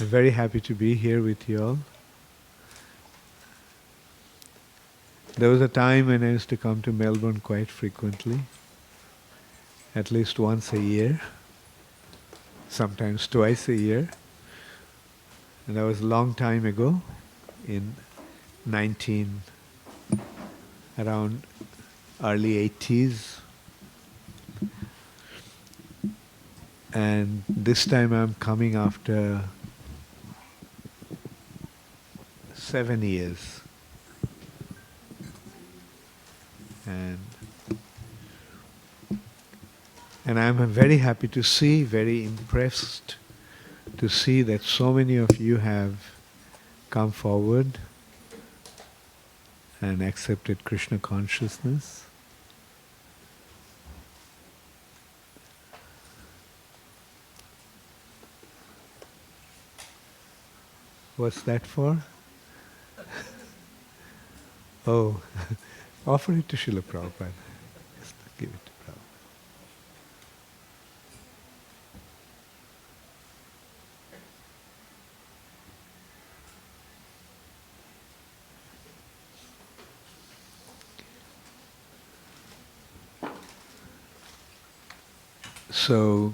I'm very happy to be here with you all. There was a time when I used to come to Melbourne quite frequently, at least once a year, sometimes twice a year. And that was a long time ago, in 19, around early 80s. And this time I'm coming after 7 years. And I'm very happy to see, very impressed to see that so many of you have come forward and accepted Krishna consciousness. What's that for? Oh, offer it to Srila Prabhupada. Just give it to Prabhupada. So,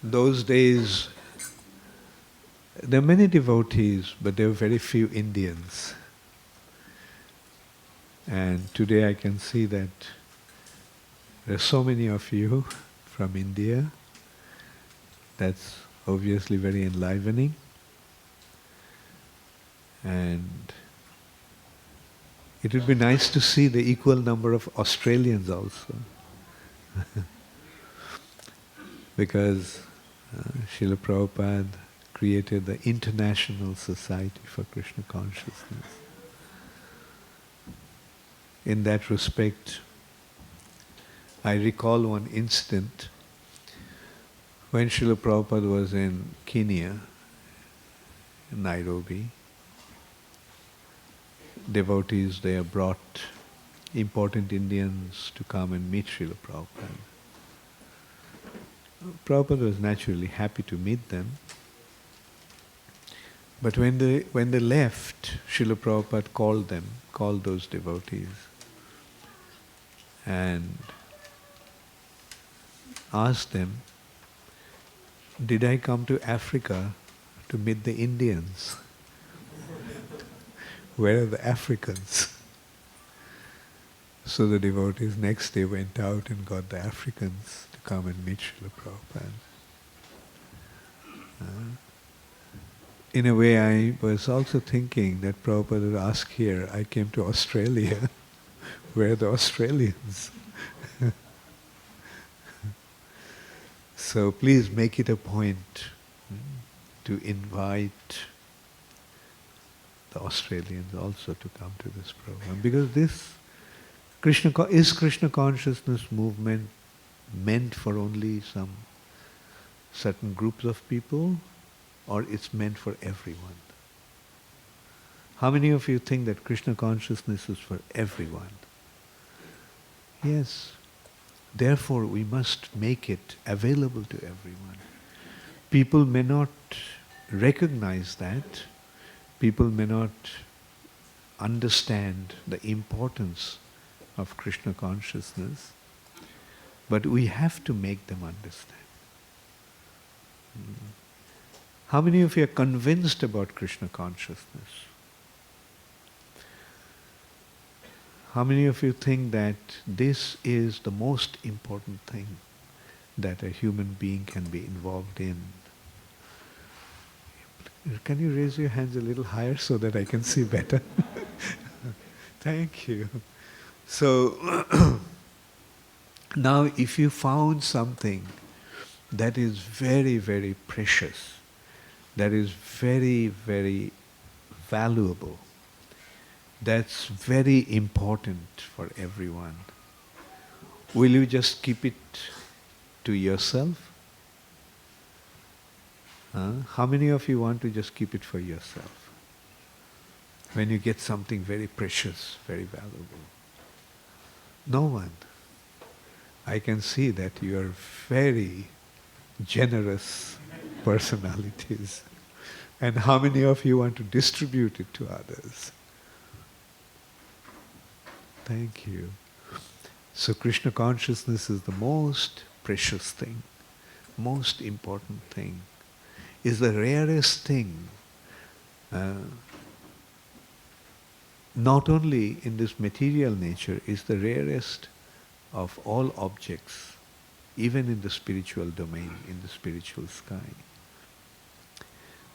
those days, there are many devotees, but there are very few Indians. And today I can see that there are so many of you from India. That's obviously very enlivening. And it would be nice to see the equal number of Australians also. Because Srila Prabhupada created the International Society for Krishna Consciousness. In that respect, I recall one incident when Srila Prabhupada was in Kenya, in Nairobi. Devotees there brought important Indians to come and meet Srila Prabhupada. Prabhupada was naturally happy to meet them. But when they left, Srila Prabhupada called those devotees and asked them, did I come to Africa to meet the Indians? Where are the Africans? So the devotees next day went out and got the Africans to come and meet Srila Prabhupada. In a way, I was also thinking that Prabhupada would ask here, I came to Australia, where are the Australians? So please make it a point to invite the Australians also to come to this program. Because this Krishna consciousness movement meant for only some certain groups of people, or it's meant for everyone? How many of you think that Krishna consciousness is for everyone? Yes. Therefore, we must make it available to everyone. People may not recognize that. People may not understand the importance of Krishna consciousness, but we have to make them understand. How many of you are convinced about Krishna consciousness? How many of you think that this is the most important thing that a human being can be involved in? Can you raise your hands a little higher so that I can see better? Thank you. So, now if you found something that is very, very precious, that is very, very valuable, that's very important for everyone, will you just keep it to yourself? How many of you want to just keep it for yourself? When you get something very precious, very valuable. No one. I can see that you are very generous personalities? And how many of you want to distribute it to others? Thank you. So Krishna consciousness is the most precious thing, most important thing, is the rarest thing. Not only in this material nature, is the rarest of all objects, even in the spiritual domain, in the spiritual sky.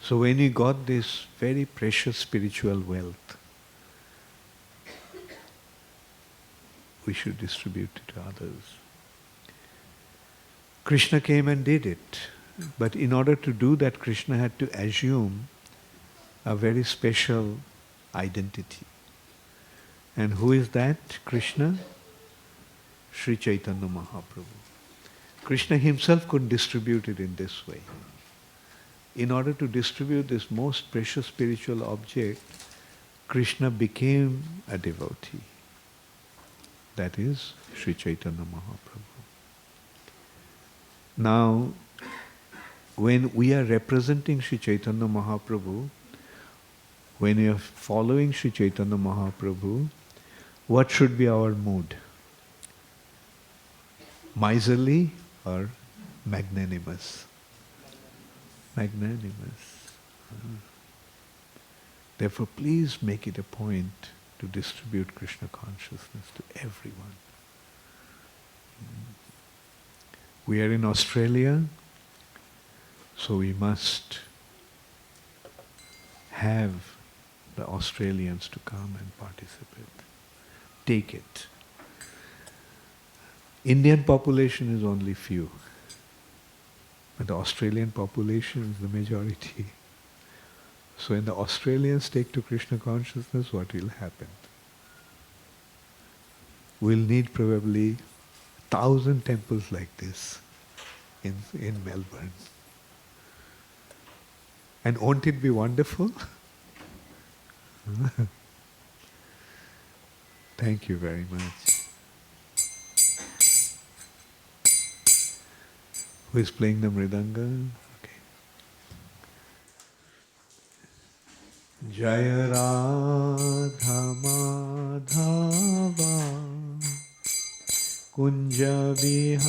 So when you got this very precious spiritual wealth, we should distribute it to others. Krishna came and did it. But in order to do that, Krishna had to assume a very special identity. And who is that Krishna? Sri Chaitanya Mahaprabhu. Krishna himself couldn't distribute it in this way. In order to distribute this most precious spiritual object, Krishna became a devotee. That is Sri Chaitanya Mahaprabhu. Now, when we are representing Sri Chaitanya Mahaprabhu, when we are following Sri Chaitanya Mahaprabhu, what should be our mood? Miserly or magnanimous? Magnanimous. Therefore, please make it a point to distribute Krishna consciousness to everyone. We are in Australia, so we must have the Australians to come and participate. Take it. Indian population is only few, but the Australian population is the majority. So when the Australians take to Krishna consciousness, what will happen? We'll need probably 1,000 temples like this in Melbourne. And won't it be wonderful? Thank you very much. Who is playing the mridanga? Okay. Jaya Radha Madhava Kunja Vihari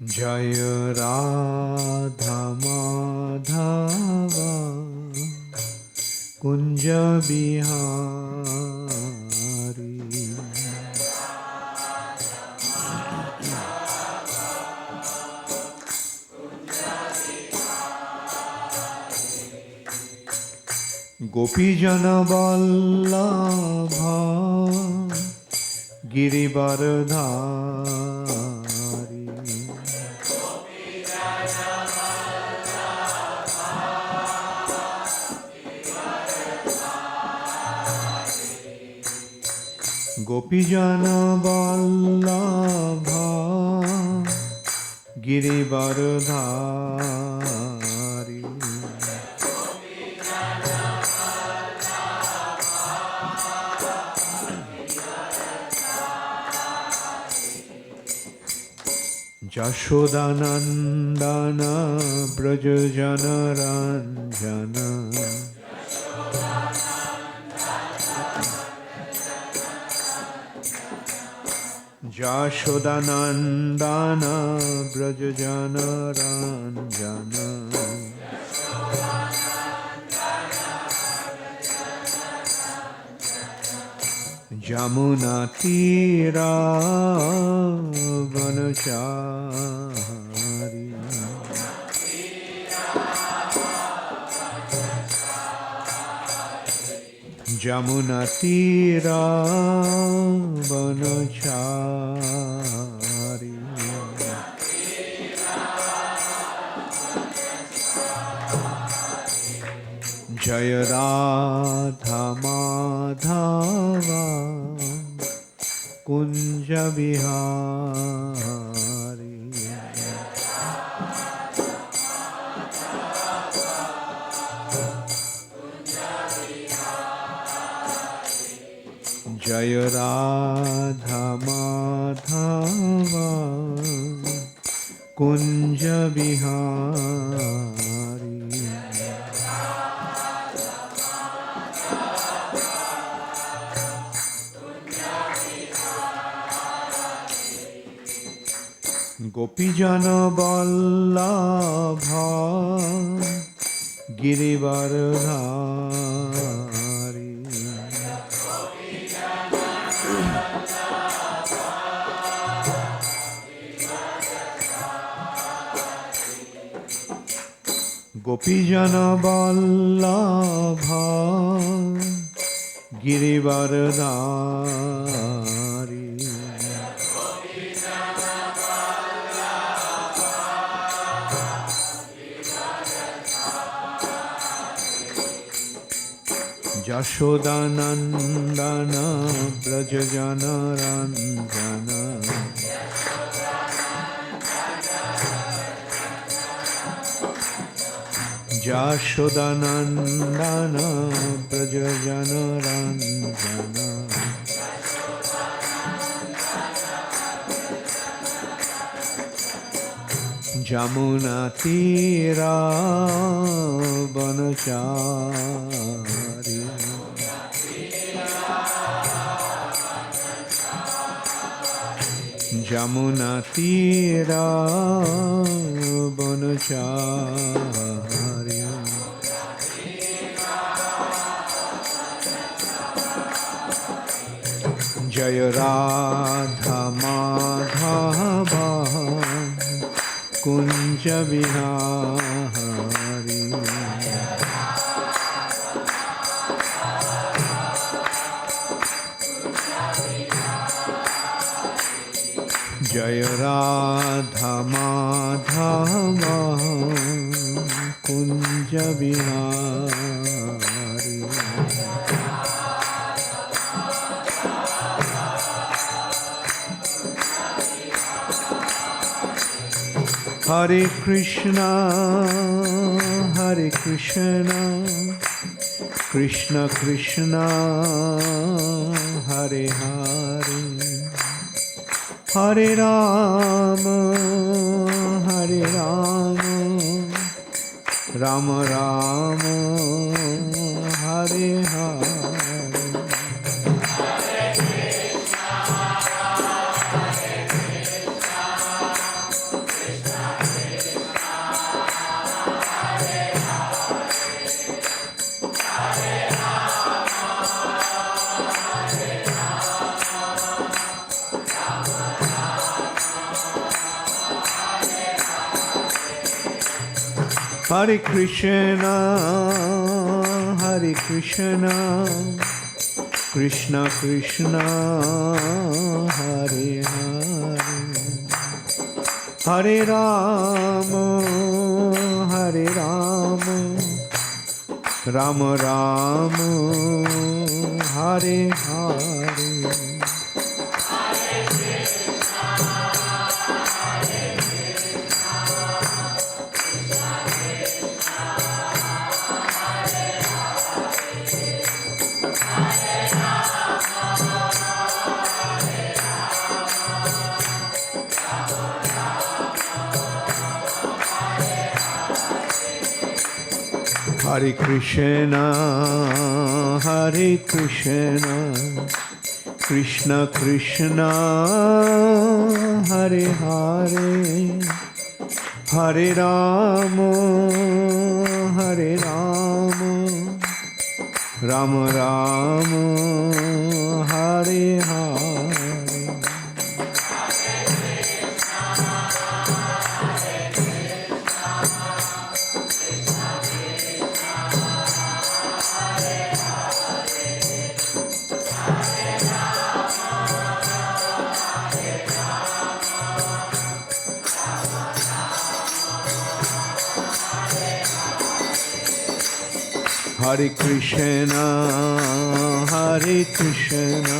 Jaya Radha Madhava Kunja Vihari Gopijana Vallabha Girivardhari Gopijana Vallabha Girivardhari Jashodanandana Brajajana Ranjana Jashodanandana Brajajana Ranjana Jamuna Tira Vanachari Jamuna Tira Vanachari Jaya Radha Madhava Kunja Vihari Jaya Radha Madhava Kunja Bihari. Gopijana Vallabha Girivardhari. Gopijana Vallabha Girivardhari. Jashodanandana Brajajana Ranjana. Jashodanandana Brajajana Ranjana. Jamuna Tira Vanachari. Jamuna Tira Vanachari. Jaya Radha Madhava Kunja Bihari. Jaya Radha Madhava Kunja Bihari. Hare Krishna, Hare Krishna, Krishna Krishna, Hare Hare, Hare Rama, Hare Rama, Rama Rama, Hare Hare. Hare Krishna, Hare Krishna, Krishna Krishna, Hare Hare, Hare Rama, Hare Rama, Rama Rama, Hare Hare. Hare Krishna, Hare Krishna, Krishna Krishna, Hare Hare, Hare Rama, Hare Rama, Rama Rama, Hare Hare. Hare Krishna, Hare Krishna,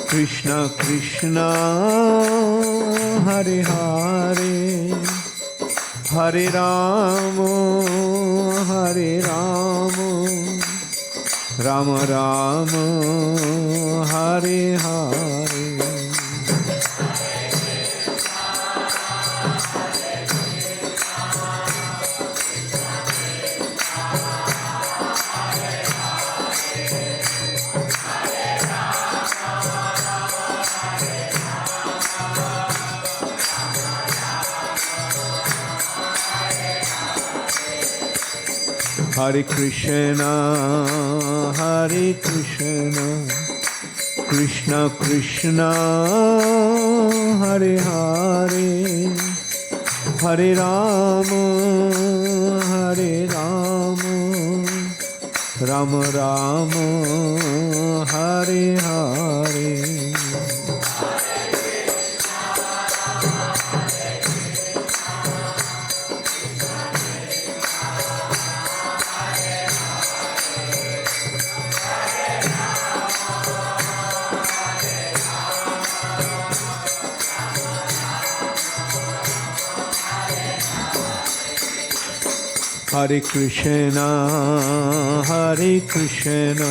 Krishna Krishna, Hare Hare, Hare Rama, Hare Rama, Rama Rama, Hare Hare. Hare Krishna, Hare Krishna, Krishna Krishna, Hare Hare, Hare Rama, Hare Rama, Rama Rama, Hare Hare. Hare Krishna, Hare Krishna,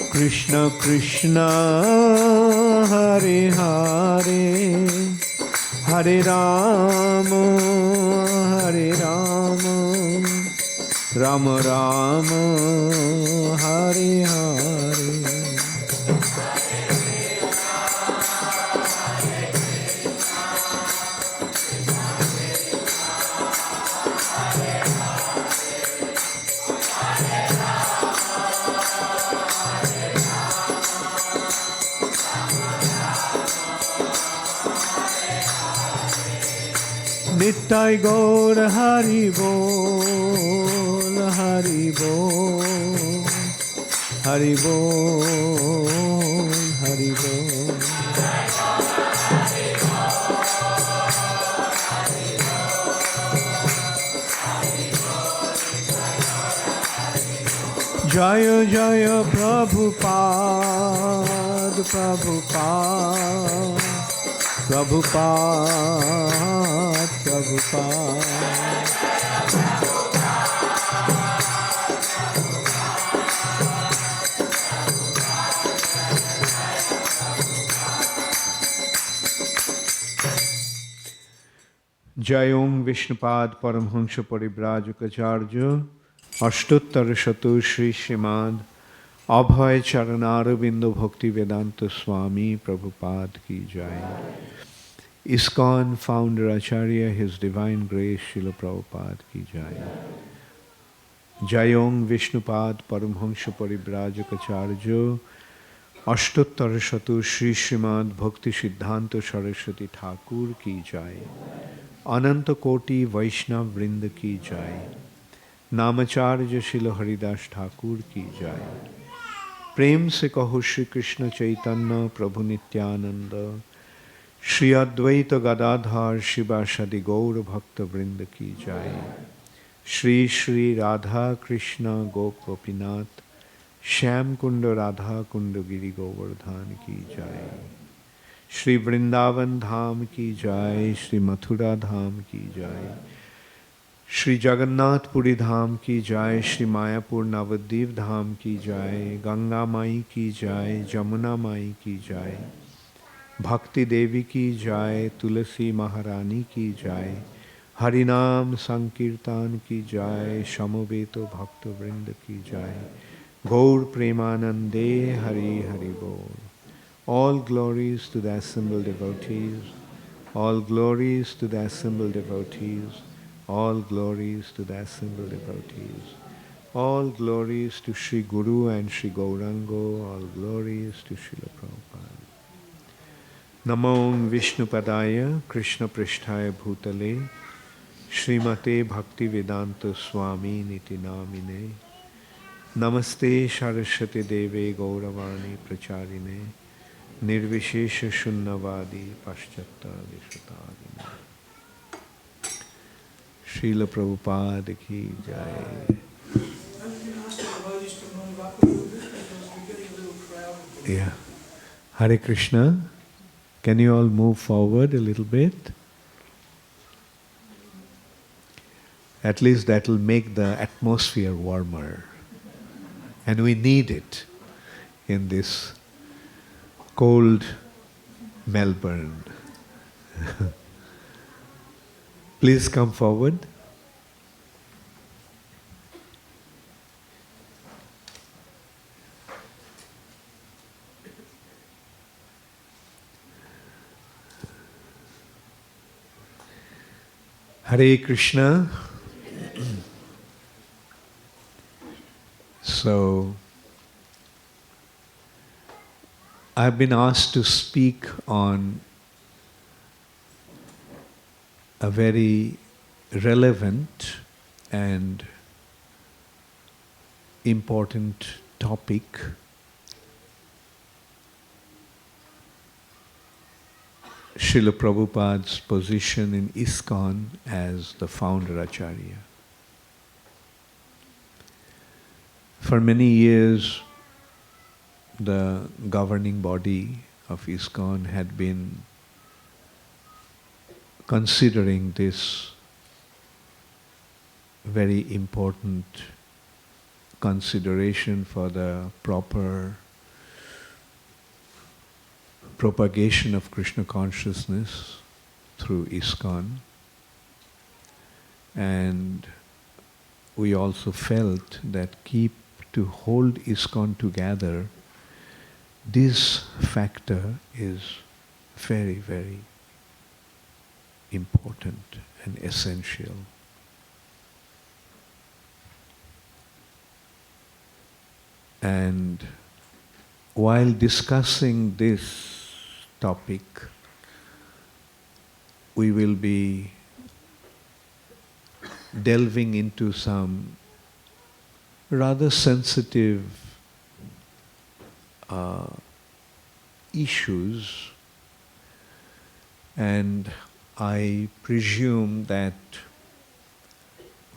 Krishna Krishna, Hare Hare, Hare Rama, Hare Rama, Rama Rama, Hare Hare. Nittai Gaur Hari Bol, Hari Bol, Hari Bol, Hari Bol. Jaya Jaya Prabhupada, Prabhupada, Prabhupada, Prabhupada. Jayong Vishnupad Paramhansha Paribrajukacharya Ashtottar Shatu Shri Srimad Abhay Charanaravindo Bhaktivedanta Swami Prabhupada Ki Jai. ISKCON Founder-Acharya, His Divine Grace Srila Prabhupada Ki Jai. Jayong Vishnupad Paramhansha Paribrajukacharya Ashtottar Shatu Shri Srimad Bhakti Siddhanta Saraswati Thakur Ki Jai. Ananta Koti Vaishnav Vrinda Ki Jai. Namacharya Srila Haridas Thakur Ki Jai. Prem se kaho Shri Krishna Chaitanya Prabhu Nityananda Shri Advaita Gadadhar Shivasadi Gaur Bhakta Vrinda Ki Jai. Shri Shri Radha Krishna Gopinath Shyam Kunda Radha Kunda Giri Govardhan Ki Jai. Shri Vrindavan Dham Ki Jai, Shri Mathura Dham Ki Jai, Shri Jagannath Puri Dham Ki Jai, Shri Mayapur Navadvip Dham Ki Jai, Ganga Mai Ki Jai, Jamuna Mai Ki Jai, Bhakti Devi Ki Jai, Tulasi Maharani Ki Jai, Harinam Sankirtan Ki Jai, Shamaveto Bhakta Vrinda Ki Jai, Gaur Premanande Hari Hari Bol. All glories to the assembled devotees, all glories to the assembled devotees, all glories to the assembled devotees, all glories to Sri Guru and Sri Gaurango, all glories to Srila Prabhupada. Namo Vishnupadaya Krishna Prishtaya Bhutale Srimate Bhaktivedanta Swami Niti Namine Namaste Saraswati Deve Gauravani Pracharine Nirvishesha Shunnavadi Paschatta Vishvatadina. Srila Prabhupada Ki Jai. Yeah. Hare Krishna. Can you all move forward a little bit? At least that will make the atmosphere warmer. And we need it in this cold Melbourne. Please come forward. Hare Krishna. So, I've been asked to speak on a very relevant and important topic, Srila Prabhupada's position in ISKCON as the Founder-Acharya. For many years, the governing body of ISKCON had been considering this very important consideration for the proper propagation of Krishna consciousness through ISKCON. And we also felt that to hold ISKCON together, this factor is very, very important and essential. And while discussing this topic, we will be delving into some rather sensitive issues, and I presume that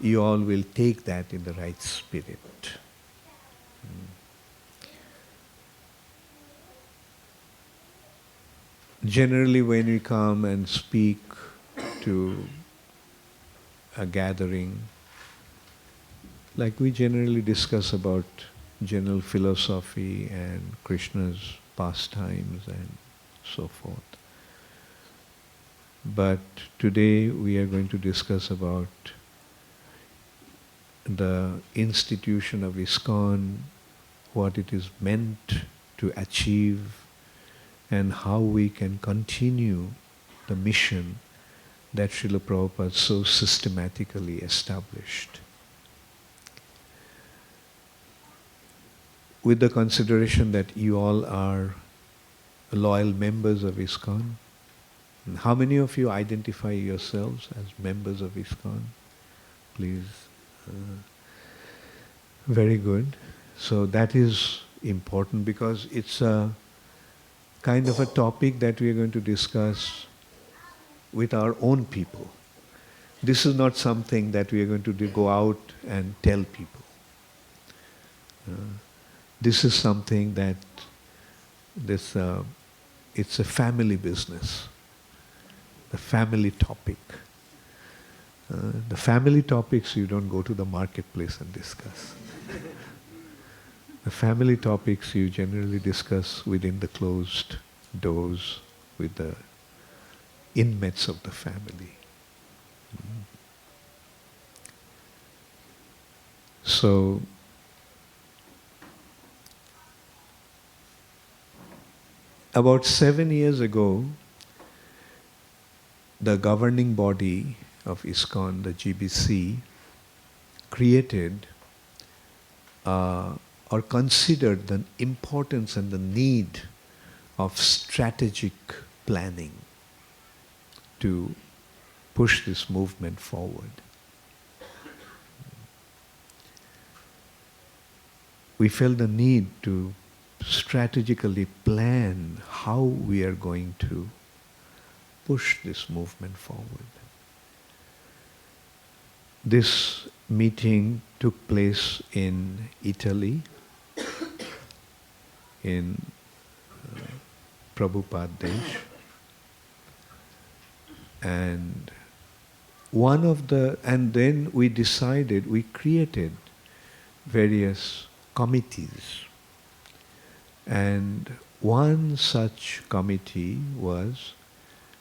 you all will take that in the right spirit. Generally, when we come and speak to a gathering, like we generally discuss about general philosophy and Krishna's pastimes and so forth. But today we are going to discuss about the institution of ISKCON, what it is meant to achieve, and how we can continue the mission that Srila Prabhupada so systematically established. With the consideration that you all are loyal members of ISKCON, and how many of you identify yourselves as members of ISKCON? Please. Very good. So that is important because it's a kind of a topic that we are going to discuss with our own people. This is not something that we are going to go out and tell people. This is something that it's a family business, the family topic. The family topics you don't go to the marketplace and discuss. The family topics you generally discuss within the closed doors with the inmates of the family. So, about 7 years ago, the governing body of ISKCON, the GBC, created or considered the importance and the need of strategic planning to push this movement forward. We felt the need to strategically plan how we are going to push this movement forward. This meeting took place in Italy, in Prabhupada Desh. And then we created various committees. And one such committee was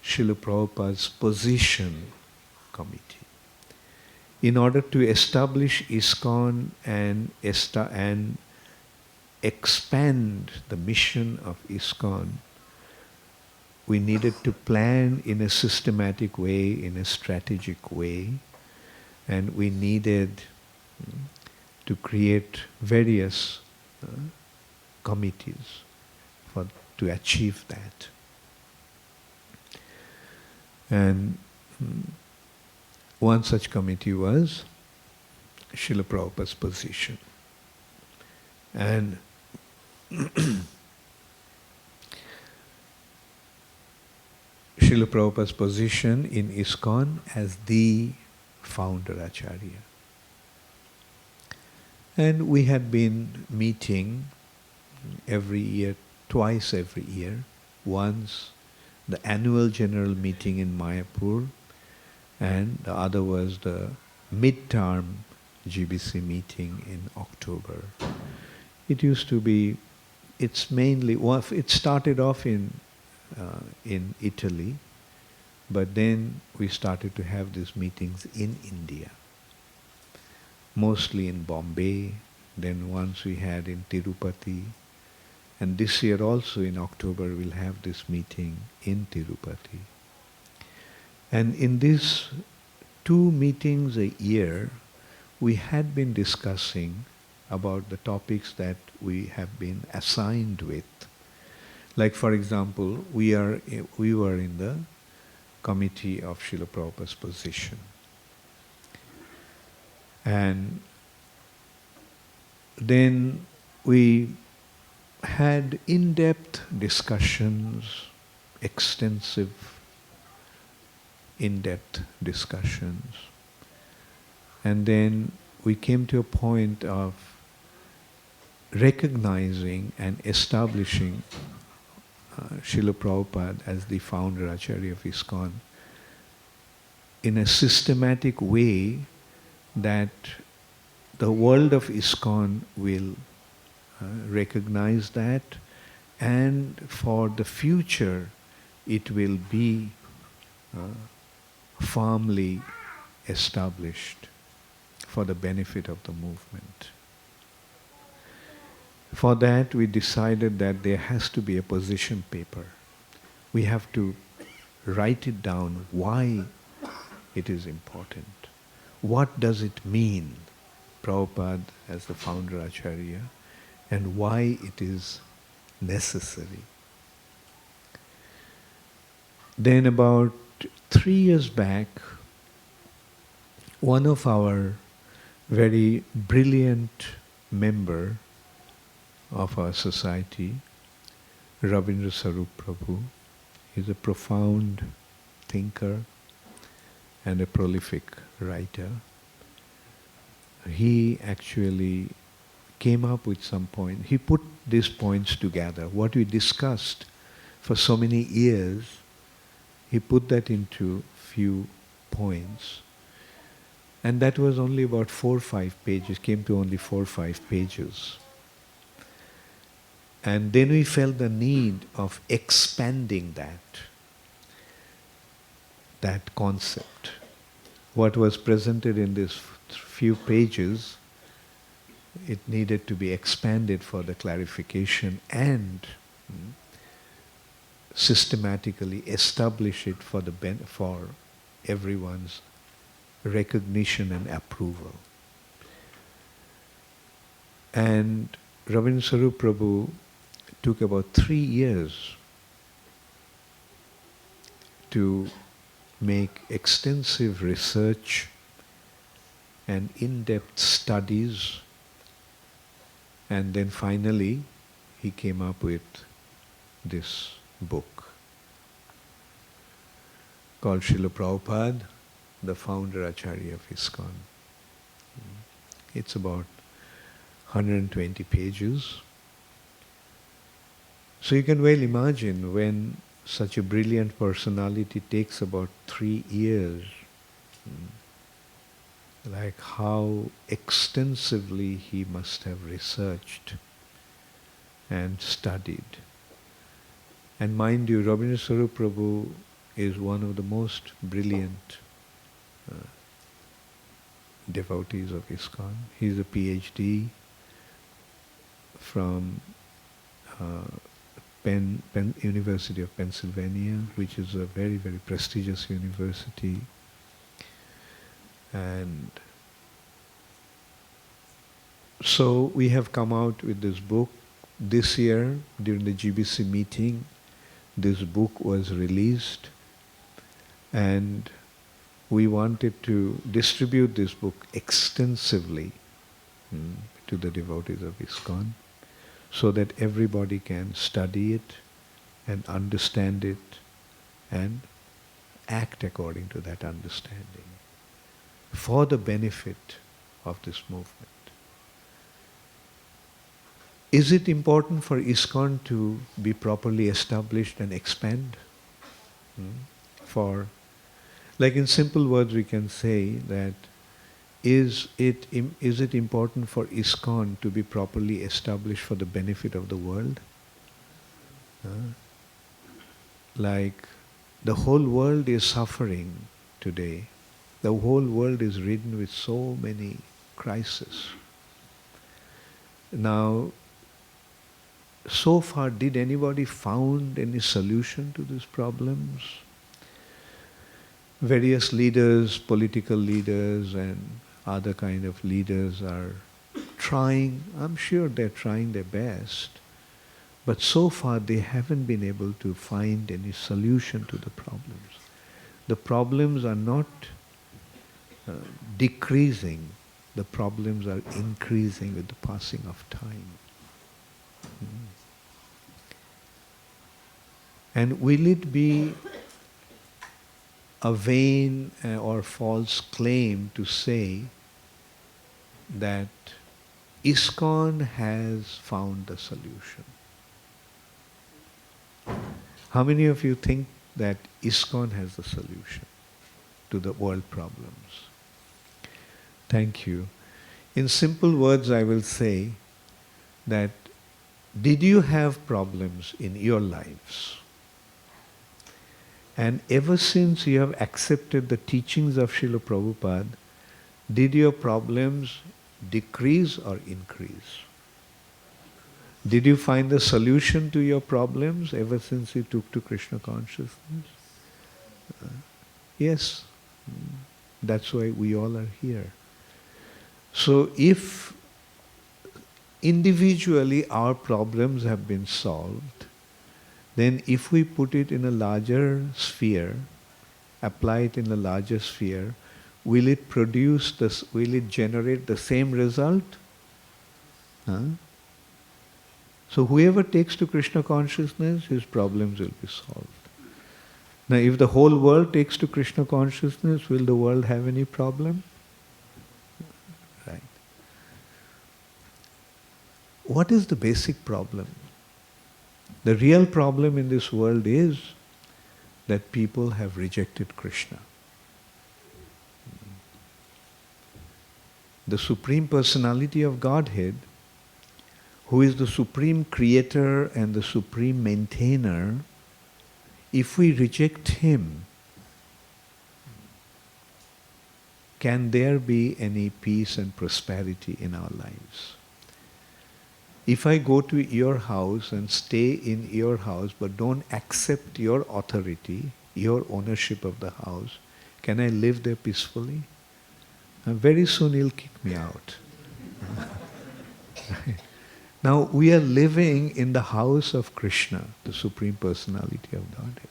Srila Prabhupada's Position Committee. In order to establish ISKCON and expand the mission of ISKCON, we needed to plan in a systematic way, in a strategic way, and we needed to create various committees to achieve that. And one such committee was Srila Prabhupada's Position. And Srila Prabhupada's position in ISKCON as the Founder-Acharya. And we had been meeting every year, twice every year. Once the annual general meeting in Mayapur, and the other was the mid-term GBC meeting in October. It used to be, it's mainly, it started off in Italy, but then we started to have these meetings in India, mostly in Bombay, then once we had in Tirupati, and this year also in October we'll have this meeting in Tirupati. And in these 2 meetings a year, we had been discussing about the topics that we have been assigned with. Like for example, we were in the committee of Srila Prabhupada's Position. And then we had in-depth discussions, extensive in-depth discussions. And then we came to a point of recognizing and establishing Srila Prabhupada as the Founder-Acharya of ISKCON in a systematic way that the world of ISKCON will recognize that, and for the future it will be firmly established for the benefit of the movement. For that we decided that there has to be a position paper. We have to write it down why it is important. What does it mean, Prabhupada as the Founder-Acharya, and why it is necessary. Then about 3 years back, one of our very brilliant member of our society, Ravindra Sarup Prabhu, is a profound thinker and a prolific writer. He actually came up with some points. He put these points together. What we discussed for so many years, he put that into few points. And that was only about 4 or 5 pages, came to only 4 or 5 pages. And then we felt the need of expanding that concept. What was presented in these few pages, it needed to be expanded for the clarification and systematically establish it for everyone's recognition and approval. And Ravindra Sarup Prabhu took about 3 years to make extensive research and in-depth studies, and then finally he came up with this book called Srila Prabhupada, the Founder-Acharya of ISKCON. It's about 120 pages. So you can well imagine when such a brilliant personality takes about 3 years like how extensively he must have researched and studied. And mind you, Rabindranath Swarup Prabhu is one of the most brilliant devotees of ISKCON. He's a PhD from University of Pennsylvania, which is a very, very prestigious university. And so we have come out with this book. This year, during the GBC meeting, this book was released, and we wanted to distribute this book extensively to the devotees of ISKCON, so that everybody can study it and understand it and act according to that understanding for the benefit of this movement. Is it important for ISKCON to be properly established and expand? Like in simple words we can say that is it important for ISKCON to be properly established for the benefit of the world? Like the whole world is suffering today. The whole world is ridden with so many crises. Now, so far, did anybody found any solution to these problems? Various leaders, political leaders and other kind of leaders are trying, I'm sure they're trying their best, but so far they haven't been able to find any solution to the problems. The problems are not decreasing, the problems are increasing with the passing of time. And will it be a vain or false claim to say that ISKCON has found the solution? How many of you think that ISKCON has the solution to the world problems? Thank you. In simple words, I will say that did you have problems in your lives? And ever since you have accepted the teachings of Srila Prabhupada, did your problems decrease or increase? Did you find the solution to your problems ever since you took to Krishna consciousness? Yes. That's why we all are here. So if individually our problems have been solved, then if we put it in a larger sphere, apply it in a larger sphere, will it produce this, will it generate the same result? So whoever takes to Krishna consciousness, his problems will be solved. Now if the whole world takes to Krishna consciousness, will the world have any problem? Right. What is the basic problem? The real problem in this world is that people have rejected Krishna. The Supreme Personality of Godhead, who is the Supreme Creator and the Supreme Maintainer, if we reject Him, can there be any peace and prosperity in our lives? If I go to your house and stay in your house but don't accept your authority, your ownership of the house, can I live there peacefully? And very soon you'll kick me out. Right? Now we are living in the house of Krishna, the Supreme Personality of Godhead.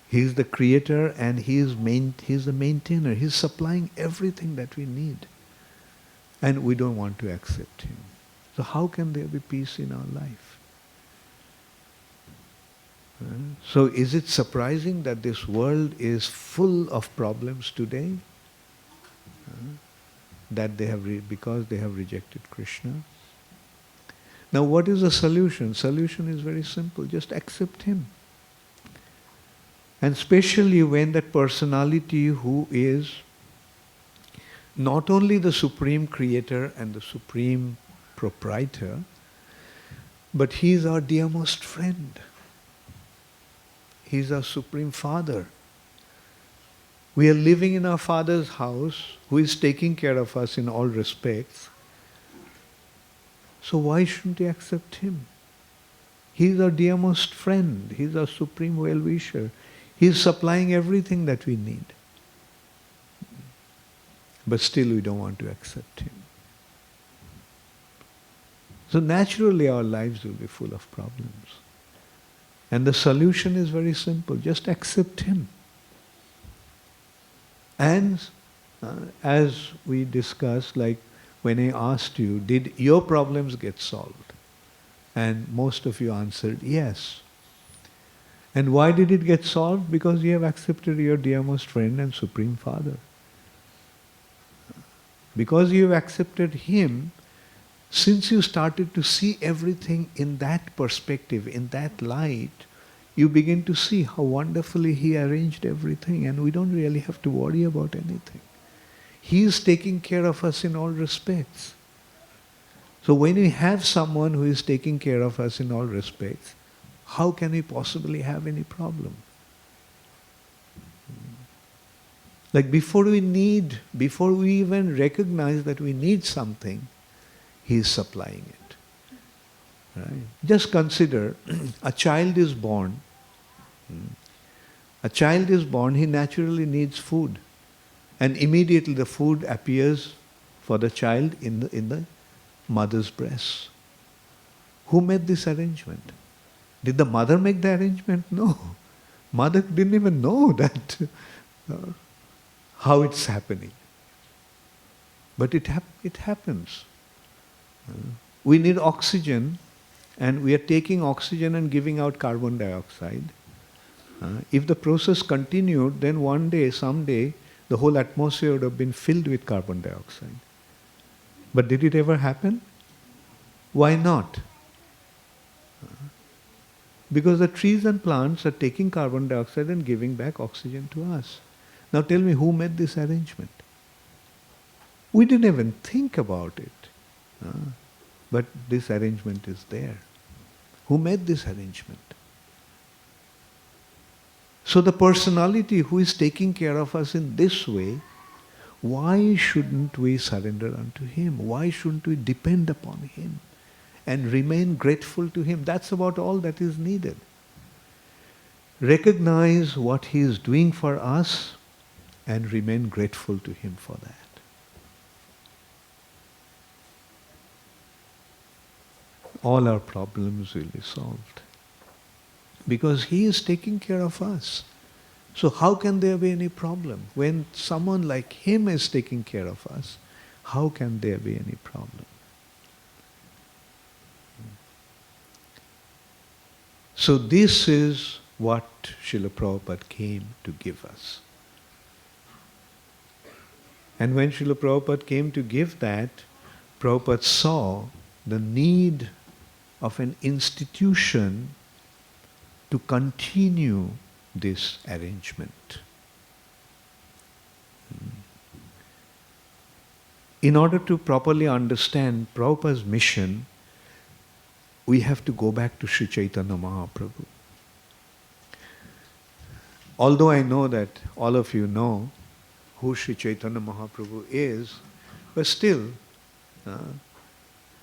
He is the creator and He is the maintainer. He is supplying everything that we need. And we don't want to accept Him. So how can there be peace in our life? So is it surprising that this world is full of problems today? That they have because they have rejected Krishna. Now what is the solution? Solution is very simple. Just accept Him. And especially when that personality who is not only the Supreme Creator and the Supreme Proprietor, but He is our dearmost friend. He is our Supreme Father. We are living in our Father's house, who is taking care of us in all respects. So why shouldn't we accept Him? He is our dearmost friend. He is our Supreme well-wisher. He is supplying everything that we need. But still we don't want to accept Him. So naturally our lives will be full of problems. And the solution is very simple. Just accept Him. And as we discussed, like when I asked you, did your problems get solved? And most of you answered yes. And why did it get solved? Because you have accepted your dearmost friend and Supreme Father. Because you have accepted Him, since you started to see everything in that perspective, in that light, you begin to see how wonderfully He arranged everything, and we don't really have to worry about anything. He is taking care of us in all respects. So when we have someone who is taking care of us in all respects, how can we possibly have any problem? Like before we even recognize that we need something, He is supplying it. Right? Just consider, a child is born. A child is born, he naturally needs food. And immediately the food appears for the child in the mother's breast. Who made this arrangement? Did the mother make the arrangement? No. Mother didn't even know that how it's happening. But it happens. We need oxygen, and we are taking oxygen and giving out carbon dioxide. If the process continued, then one day, someday, the whole atmosphere would have been filled with carbon dioxide. But did it ever happen? Why not? Because the trees and plants are taking carbon dioxide and giving back oxygen to us. Now tell me, who made this arrangement? We didn't even think about it. But this arrangement is there. Who made this arrangement? So the personality who is taking care of us in this way, why shouldn't we surrender unto Him? Why shouldn't we depend upon Him and remain grateful to Him? That's about all that is needed. Recognize what He is doing for us and remain grateful to Him for that. All our problems will be solved. Because He is taking care of us. So how can there be any problem? When someone like Him is taking care of us, how can there be any problem? So this is what Srila Prabhupada came to give us. And when Srila Prabhupada came to give that, Prabhupada saw the need of an institution to continue this arrangement. In order to properly understand Prabhupada's mission, we have to go back to Sri Chaitanya Mahaprabhu. Although I know that all of you know who Sri Chaitanya Mahaprabhu is, but still,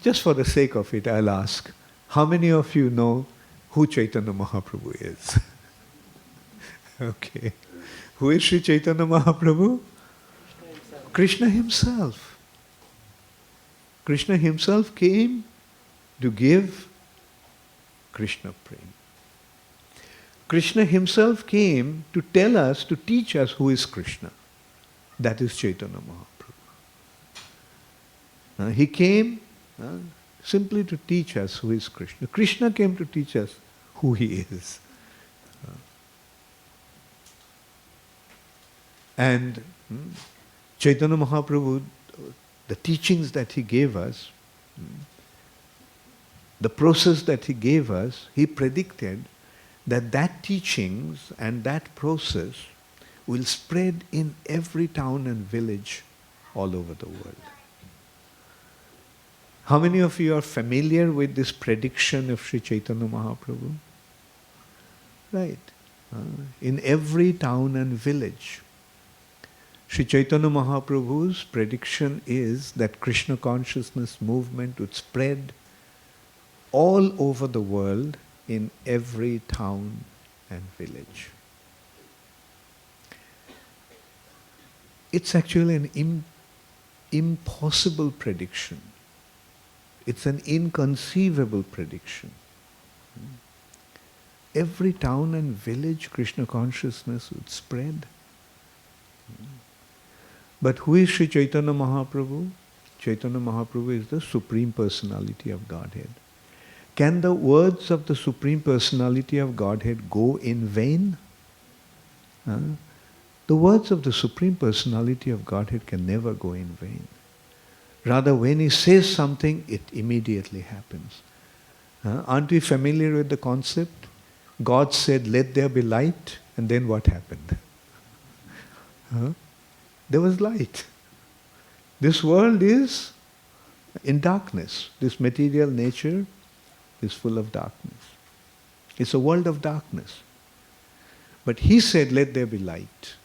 just for the sake of it, I'll ask, how many of you know who Chaitanya Mahaprabhu is? Okay. Who is Sri Chaitanya Mahaprabhu? Krishna himself. Krishna himself came to give Krishna Prem. Krishna himself came to tell us, to teach us who is Krishna. That is Chaitanya Mahaprabhu. He came simply to teach us who is Krishna. Krishna came to teach us who He is. And Chaitanya Mahaprabhu, the teachings that He gave us, the process that He gave us, He predicted that teachings and that process will spread in every town and village all over the world. How many of you are familiar with this prediction of Sri Chaitanya Mahaprabhu? Right. In every town and village, Sri Chaitanya Mahaprabhu's prediction is that Krishna consciousness movement would spread all over the world in every town and village. It's actually an impossible prediction. It's an inconceivable prediction. Every town and village, Krishna consciousness would spread. But who is Sri Chaitanya Mahaprabhu? Chaitanya Mahaprabhu is the Supreme Personality of Godhead. Can the words of the Supreme Personality of Godhead go in vain? The words of the Supreme Personality of Godhead can never go in vain. Rather, when he says something, it immediately happens. Aren't we familiar with the concept? God said, "Let there be light," and then what happened? There was light. This world is in darkness. This material nature is full of darkness. It's a world of darkness. But he said, "Let there be light."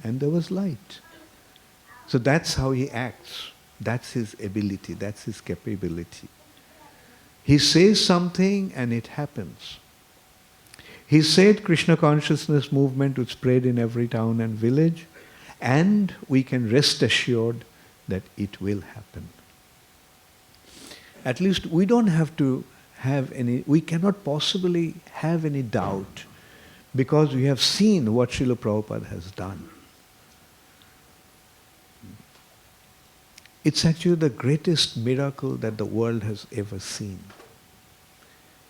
And there was light. So that's how he acts. That's his ability. That's his capability. He says something and it happens. He said Krishna consciousness movement would spread in every town and village, and we can rest assured that it will happen. At least we don't have to have any, we cannot possibly have any doubt, because we have seen what Srila Prabhupada has done. It's actually the greatest miracle that the world has ever seen.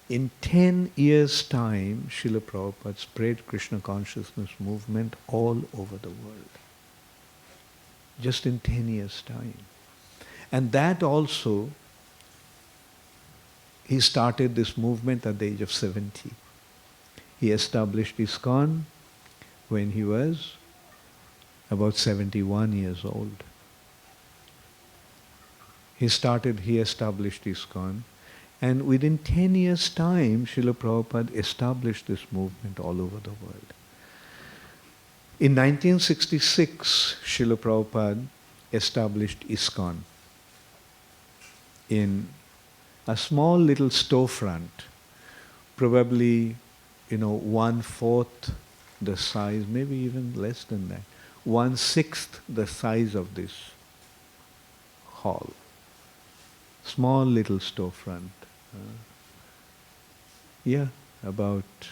In 10 years' time, Srila Prabhupada spread Krishna consciousness movement all over the world. Just in 10 years' time. And that also, he started this movement at the age of 70. He established ISKCON when he was about 71 years old. He established ISKCON, and within 10 years' time, Srila Prabhupada established this movement all over the world. In 1966, Srila Prabhupada established ISKCON in a small little storefront, probably, 1/4 the size, maybe even less than that, 1/6 the size of this hall. Small little storefront. About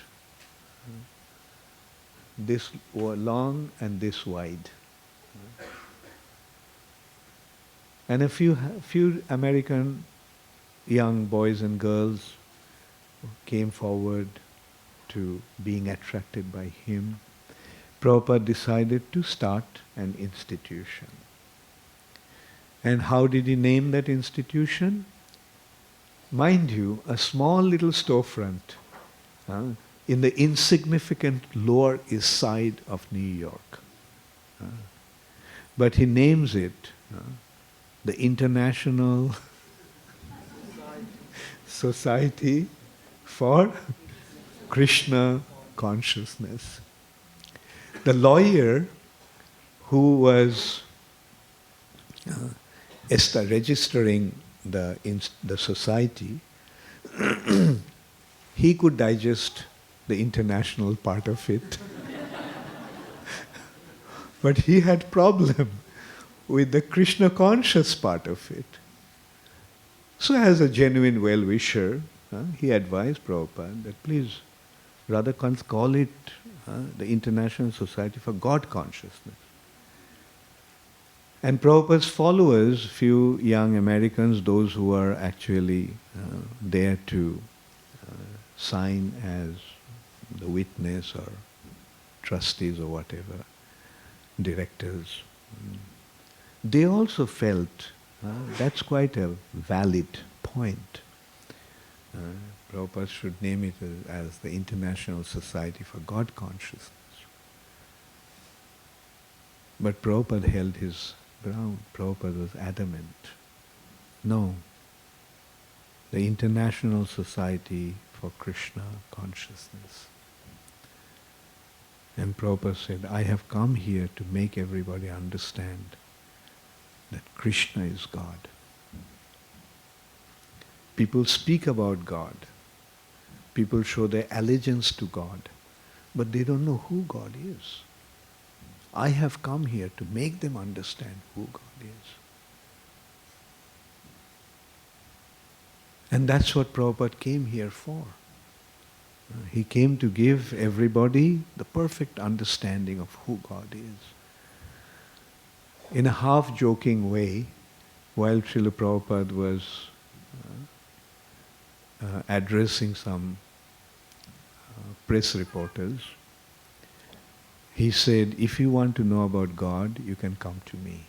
this long and this wide. And a few American young boys and girls came forward to being attracted by him. Prabhupada decided to start an institution. And how did he name that institution? Mind you, a small little storefront in the insignificant Lower East Side of New York. But he names it the International Society for Krishna Consciousness. The lawyer who was registering the society, he could digest the international part of it. But he had problem with the Krishna conscious part of it. So as a genuine well-wisher, he advised Prabhupada that please, rather call it the International Society for God Consciousness. And Prabhupada's followers, few young Americans, those who are actually there to sign as the witness or trustees or whatever, directors, they also felt that's quite a valid point. Prabhupada should name it as the International Society for God Consciousness. But Prabhupada held his ground. Prabhupada was adamant. No, the International Society for Krishna Consciousness. And Prabhupada said, I have come here to make everybody understand that Krishna is God. People speak about God. People show their allegiance to God, but they don't know who God is. I have come here to make them understand who God is. And that's what Prabhupada came here for. He came to give everybody the perfect understanding of who God is. In a half-joking way, while Srila Prabhupada was addressing some press reporters, he said, if you want to know about God, you can come to me.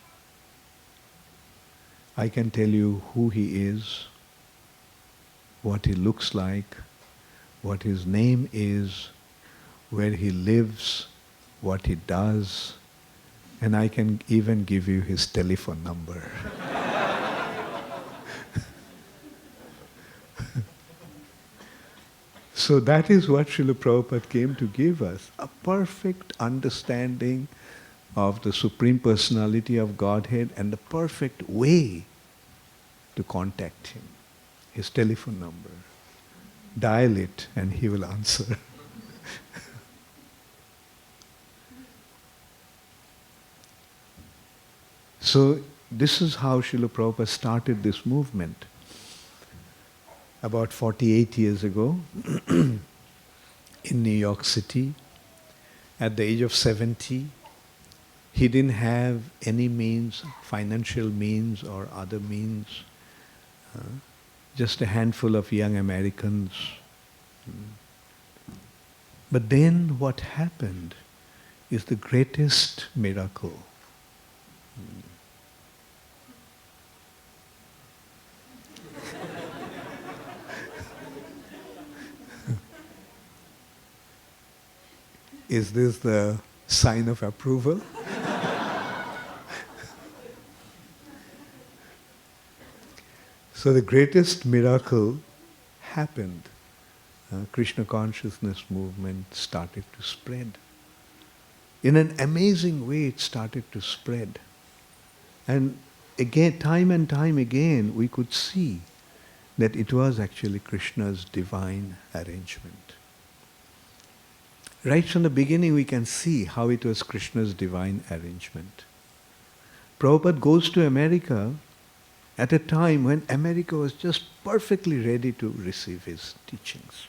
I can tell you who He is, what He looks like, what His name is, where He lives, what He does, and I can even give you His telephone number. So that is what Srila Prabhupada came to give us, a perfect understanding of the Supreme Personality of Godhead and the perfect way to contact Him. His telephone number. Dial it and He will answer. So this is how Srila Prabhupada started this movement. About 48 years ago, in New York City, at the age of 70, he didn't have any means, financial means or other means, just a handful of young Americans. But then what happened is the greatest miracle. Is this the sign of approval? So the greatest miracle happened. Krishna consciousness movement started to spread. In an amazing way it started to spread. And again, time and time again, we could see that it was actually Krishna's divine arrangement. Right from the beginning we can see how it was Krishna's divine arrangement. Prabhupada goes to America at a time when America was just perfectly ready to receive his teachings.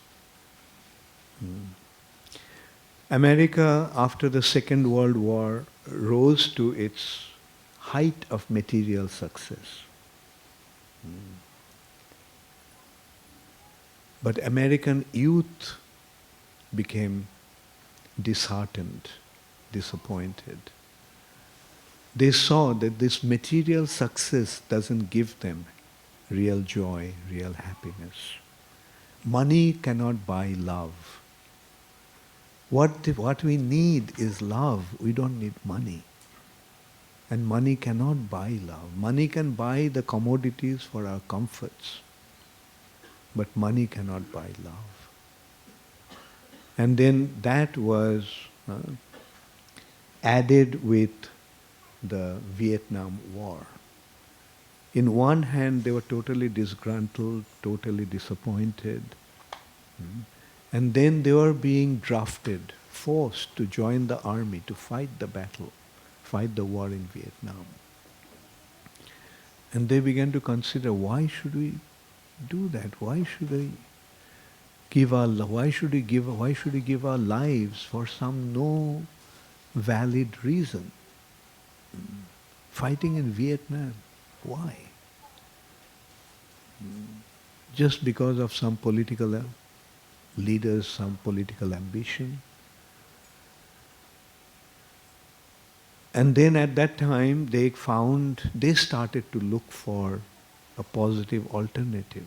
America, after the Second World War, rose to its height of material success. But American youth became disheartened, disappointed. They saw that this material success doesn't give them real joy, real happiness. Money cannot buy love. What we need is love. We don't need money. And money cannot buy love. Money can buy the commodities for our comforts. But money cannot buy love. And then that was added with the Vietnam War. In one hand, they were totally disgruntled, totally disappointed. And then they were being drafted, forced to join the army to fight the battle, fight the war in Vietnam. And they began to consider, why should we do that? Why should we give our lives for some no valid reason? Fighting in Vietnam, why? Just because of some political leaders, some political ambition. And then at that time they started to look for a positive alternative.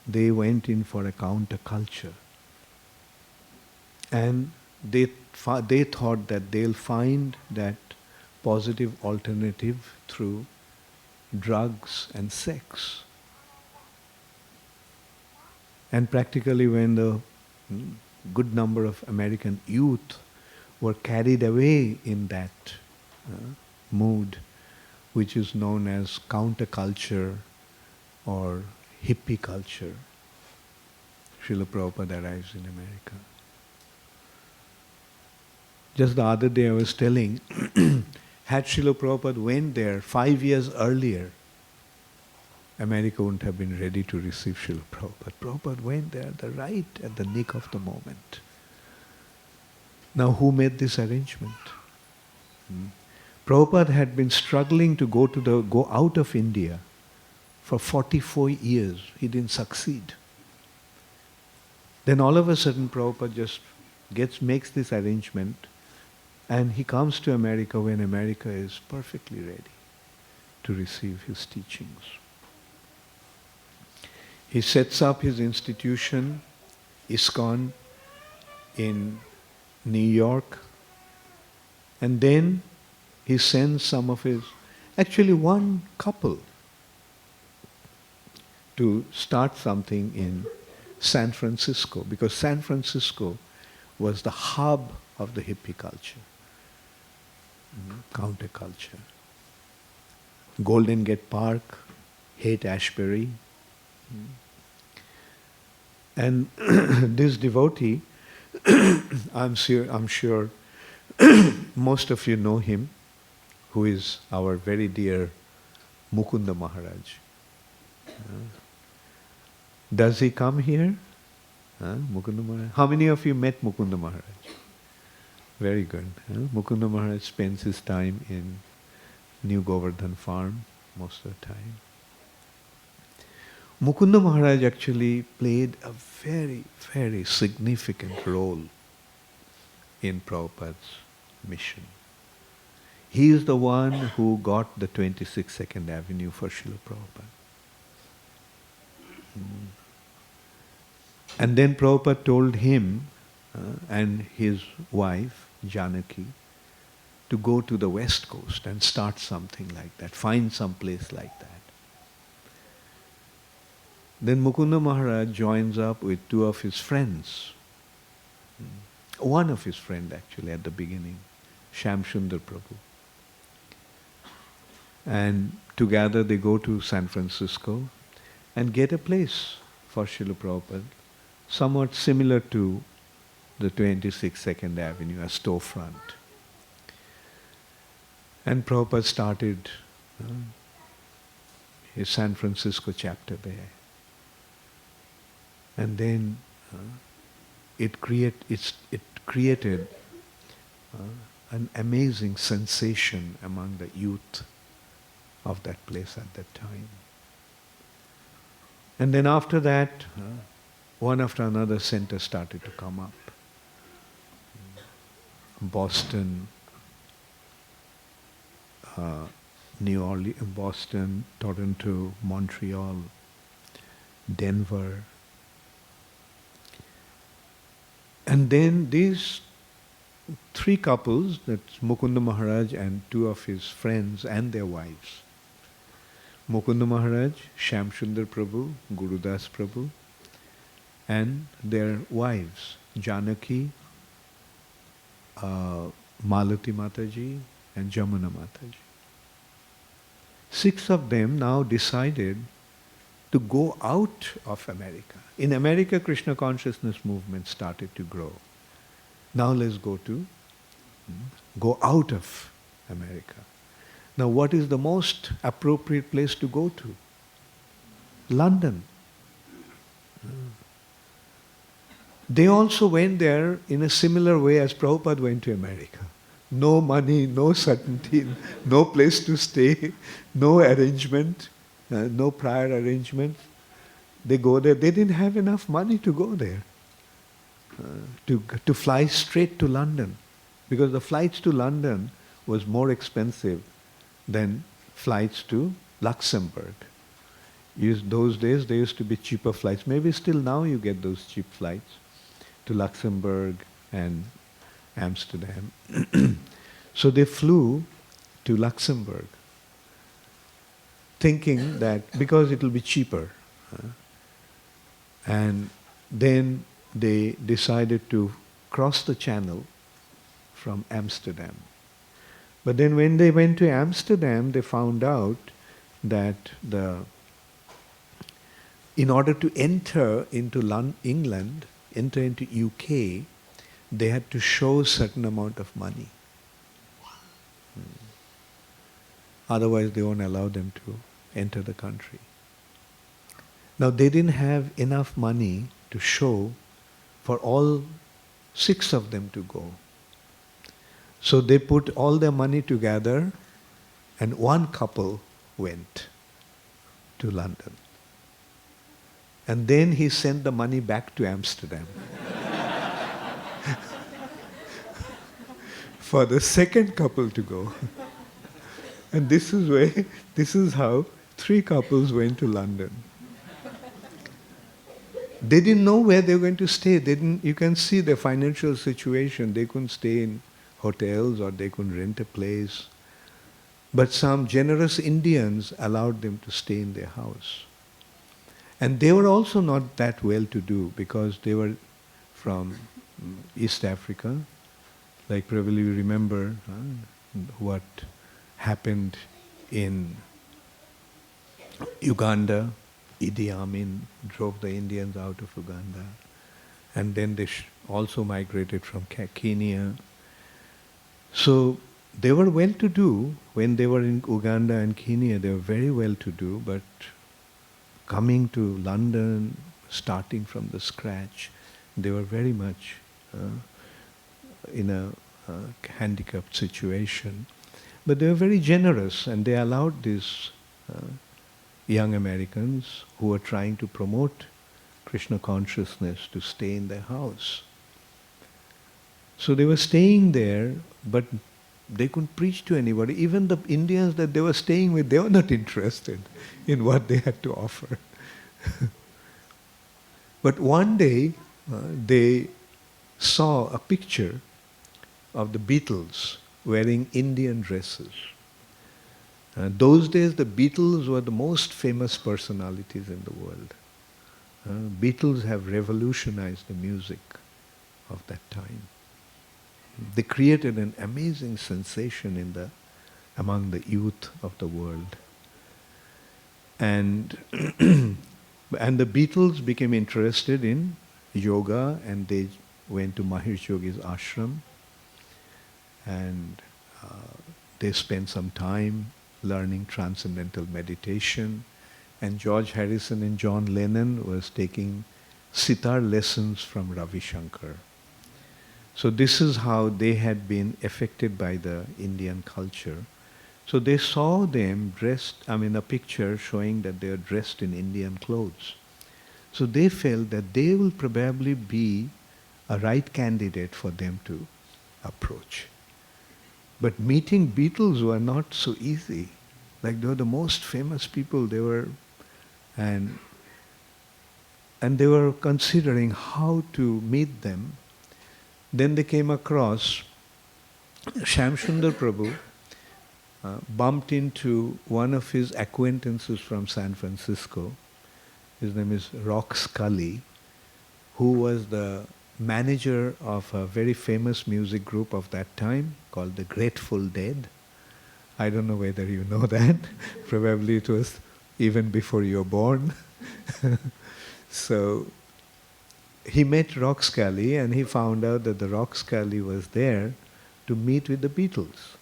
They went in for a counterculture. And they they thought that they'll find that positive alternative through drugs and sex. And practically when the good number of American youth were carried away in that mood, which is known as counterculture or hippie culture, Srila Prabhupada arrives in America. Just the other day I was telling, had Srila Prabhupada went there 5 years earlier, America wouldn't have been ready to receive Srila Prabhupada. Prabhupada went there at the nick of the moment. Now who made this arrangement? Prabhupada had been struggling to go out of India for 44 years. He didn't succeed. Then all of a sudden Prabhupada just makes this arrangement, and he comes to America when America is perfectly ready to receive his teachings. He sets up his institution, ISKCON, in New York, and then he sends some of his, actually one couple, to start something in San Francisco, because San Francisco was the hub of the hippie culture, counterculture. Golden Gate Park, Haight-Ashbury. And this devotee, I'm sure most of you know him, who is our very dear Mukunda Maharaj. Does he come here? Mukunda Maharaj. How many of you met Mukunda Maharaj? Very good. Mukunda Maharaj spends his time in New Govardhan Farm most of the time. Mukunda Maharaj actually played a very, very significant role in Prabhupada's mission. He is the one who got the 26 Second Avenue for Srila Prabhupada. And then Prabhupada told him and his wife, Janaki, to go to the West Coast and start something like that, find some place like that. Then Mukunda Maharaj joins up with two of his friends. One of his friends actually at the beginning, Shamsundar Prabhu. And together they go to San Francisco and get a place for Srila Prabhupada, somewhat similar to the 26 Second Avenue, a storefront. And Prabhupada started his San Francisco chapter there. And then it created an amazing sensation among the youth of that place at that time. And then after that, one after another center started to come up. Boston, New Orleans, Boston, Toronto, Montreal, Denver. And then these three couples, that's Mukunda Maharaj and two of his friends and their wives. Mukunda Maharaj, Shamsundar Prabhu, Gurudas Prabhu, and their wives, Janaki, Malati Mataji, and Jamuna Mataji. 6 of them now decided to go out of America. In America, Krishna consciousness movement started to grow. Now let's go out of America. Now what is the most appropriate place to go to? London. They also went there in a similar way as Prabhupada went to America. No money, no certainty, no place to stay, no arrangement, no prior arrangement. They go there. They didn't have enough money to go there, to fly straight to London, because the flights to London was more expensive than flights to Luxembourg. Those days there used to be cheaper flights. Maybe still now you get those cheap flights to Luxembourg and Amsterdam. So they flew to Luxembourg, thinking that because it will be cheaper. And then they decided to cross the channel from Amsterdam. But then when they went to Amsterdam, they found out that in order to enter into England, enter into UK, they had to show a certain amount of money. Otherwise, they won't allow them to enter the country. Now, they didn't have enough money to show for all 6 of them to go. So they put all their money together and one couple went to London. And then he sent the money back to Amsterdam for the second couple to go. And this is how 3 couples went to London. They didn't know where they were going to stay. You can see their financial situation. They couldn't stay in hotels or they couldn't rent a place. But some generous Indians allowed them to stay in their house. And they were also not that well-to-do because they were from East Africa. Like probably you remember what happened in Uganda. Idi Amin drove the Indians out of Uganda. And then they also migrated from Kenya. So they were well-to-do. When they were in Uganda and Kenya, they were very well-to-do, but coming to London, starting from the scratch, they were very much in a handicapped situation. But they were very generous, and they allowed these young Americans who were trying to promote Krishna consciousness to stay in their house. So they were staying there, but they couldn't preach to anybody. Even the Indians that they were staying with, they were not interested in what they had to offer. But one day, they saw a picture of the Beatles wearing Indian dresses. Those days, the Beatles were the most famous personalities in the world. Beatles have revolutionized the music of that time. They created an amazing sensation among the youth of the world. And and the Beatles became interested in yoga, and they went to Maharishi Yogi's ashram, and they spent some time learning transcendental meditation. And George Harrison and John Lennon was taking sitar lessons from Ravi Shankar. So this is how they had been affected by the Indian culture. So they saw them dressed, a picture showing that they are dressed in Indian clothes. So they felt that they will probably be a right candidate for them to approach. But meeting Beatles were not so easy. Like they were the most famous people. They were, and they were considering how to meet them. Then they came across Shamsundar Prabhu, bumped into one of his acquaintances from San Francisco. His name is Rock Scully, who was the manager of a very famous music group of that time called the Grateful Dead. I don't know whether you know that. Probably it was even before you were born. So he met Rock Scully, and he found out that the Rock Scully was there to meet with the Beatles.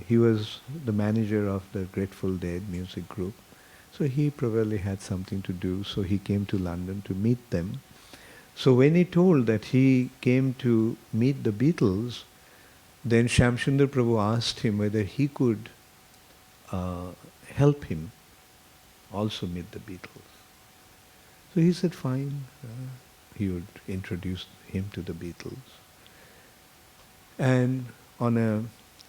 He was the manager of the Grateful Dead music group. So he probably had something to do, so he came to London to meet them. So when he told that he came to meet the Beatles, then Shamsundar Prabhu asked him whether he could help him also meet the Beatles. So he said fine. He would introduce him to the Beatles. And on a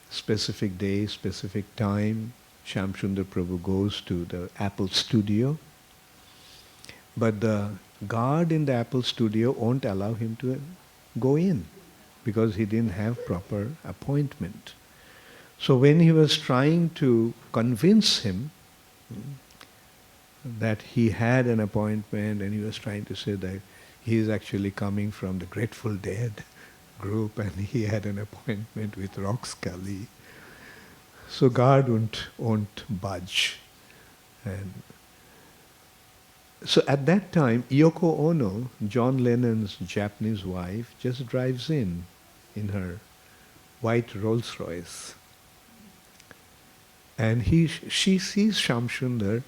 specific day, specific time, Shamsundar Prabhu goes to the Apple studio. But the guard in the Apple studio won't allow him to go in. because he didn't have proper appointment. So when he was trying to convince him that he had an appointment, and he was trying to say that he is actually coming from the Grateful Dead group and he had an appointment with Rock Scully. So God won't budge. And so at that time, Yoko Ono, John Lennon's Japanese wife, just drives in her white Rolls Royce. And she sees Shamsundar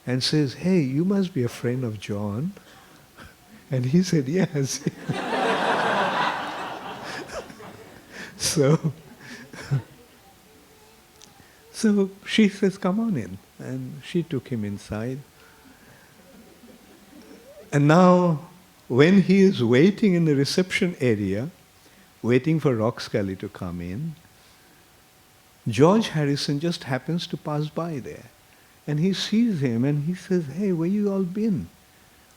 and says, "Hey, you must be a friend of John." And he said, "Yes." So she says, "Come on in." And she took him inside. And now, when he is waiting in the reception area, waiting for Rock Scully to come in, George Harrison just happens to pass by there. And he sees him and he says, "Hey, where you all been?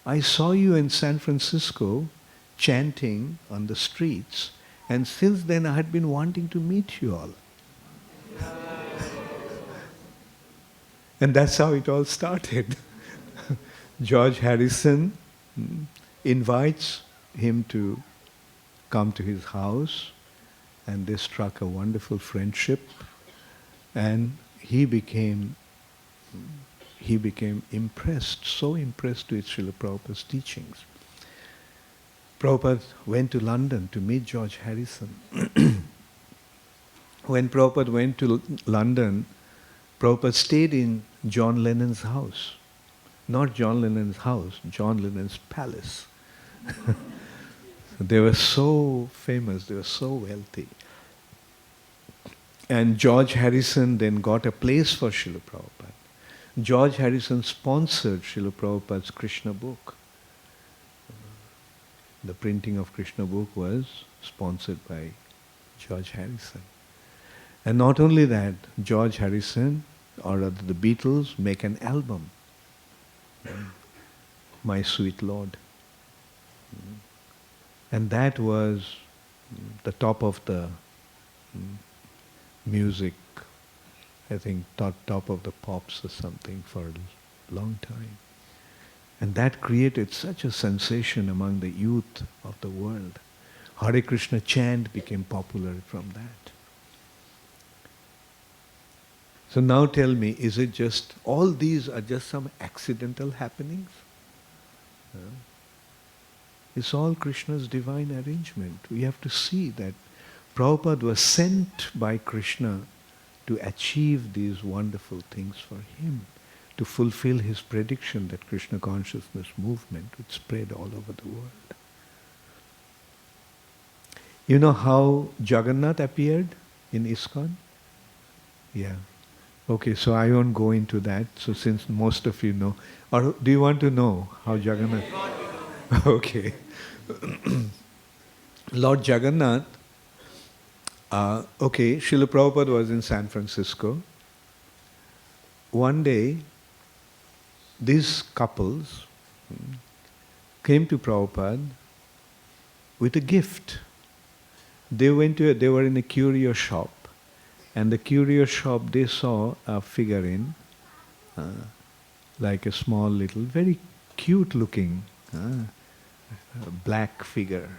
I saw you in San Francisco chanting on the streets, and since then I had been wanting to meet you all." And that's how it all started. George Harrison invites him to come to his house, and they struck a wonderful friendship, and he became impressed, so impressed with Srila Prabhupada's teachings. Prabhupada went to London to meet George Harrison. When Prabhupada went to London, Prabhupada stayed in John Lennon's house. Not John Lennon's house, John Lennon's palace. They were so famous, they were so wealthy. And George Harrison then got a place for Srila Prabhupada. George Harrison sponsored Srila Prabhupada's Krishna book. The printing of Krishna book was sponsored by George Harrison. And not only that, George Harrison, or rather the Beatles, make an album, My Sweet Lord. And that was the top of the music, I think top of the pops or something for a long time. And that created such a sensation among the youth of the world. Hare Krishna chant became popular from that. So now tell me, is it just, all these are just some accidental happenings? It's all Krishna's divine arrangement. We have to see that Prabhupada was sent by Krishna to achieve these wonderful things for him, to fulfill his prediction that Krishna consciousness movement would spread all over the world. You know how Jagannath appeared in ISKCON? Yeah. Okay, so I won't go into that, so since most of you know. Or do you want to know how Jagannath? Okay. Lord Jagannath, Srila Prabhupada was in San Francisco. One day, these couples came to Prabhupada with a gift. They were in a curio shop, and the curio shop, they saw a figurine, like a small little, very cute looking black figure.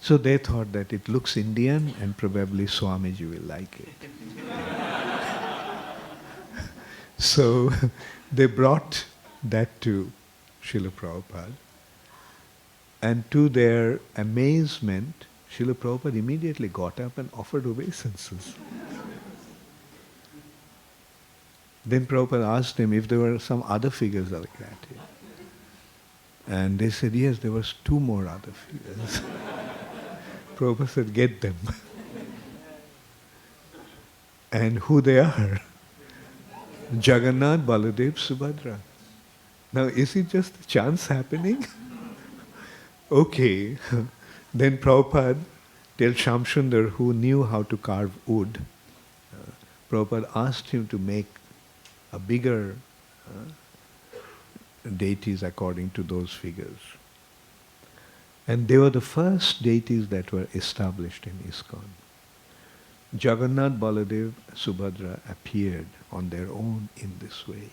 So they thought that it looks Indian and probably Swamiji will like it. So they brought that to Srila Prabhupada, and to their amazement, Srila Prabhupada immediately got up and offered obeisances. Then Prabhupada asked him if there were some other figures like that here. And they said, yes, there was 2 more other figures. Prabhupada said, get them. And who they are? Jagannath, Baladev, Subhadra. Now, is it just a chance happening? Okay. Then Prabhupada tells Shamsundar, who knew how to carve wood, Prabhupada asked him to make a bigger deities according to those figures. And they were the first deities that were established in ISKCON. Jagannath, Baladev, Subhadra appeared on their own in this way.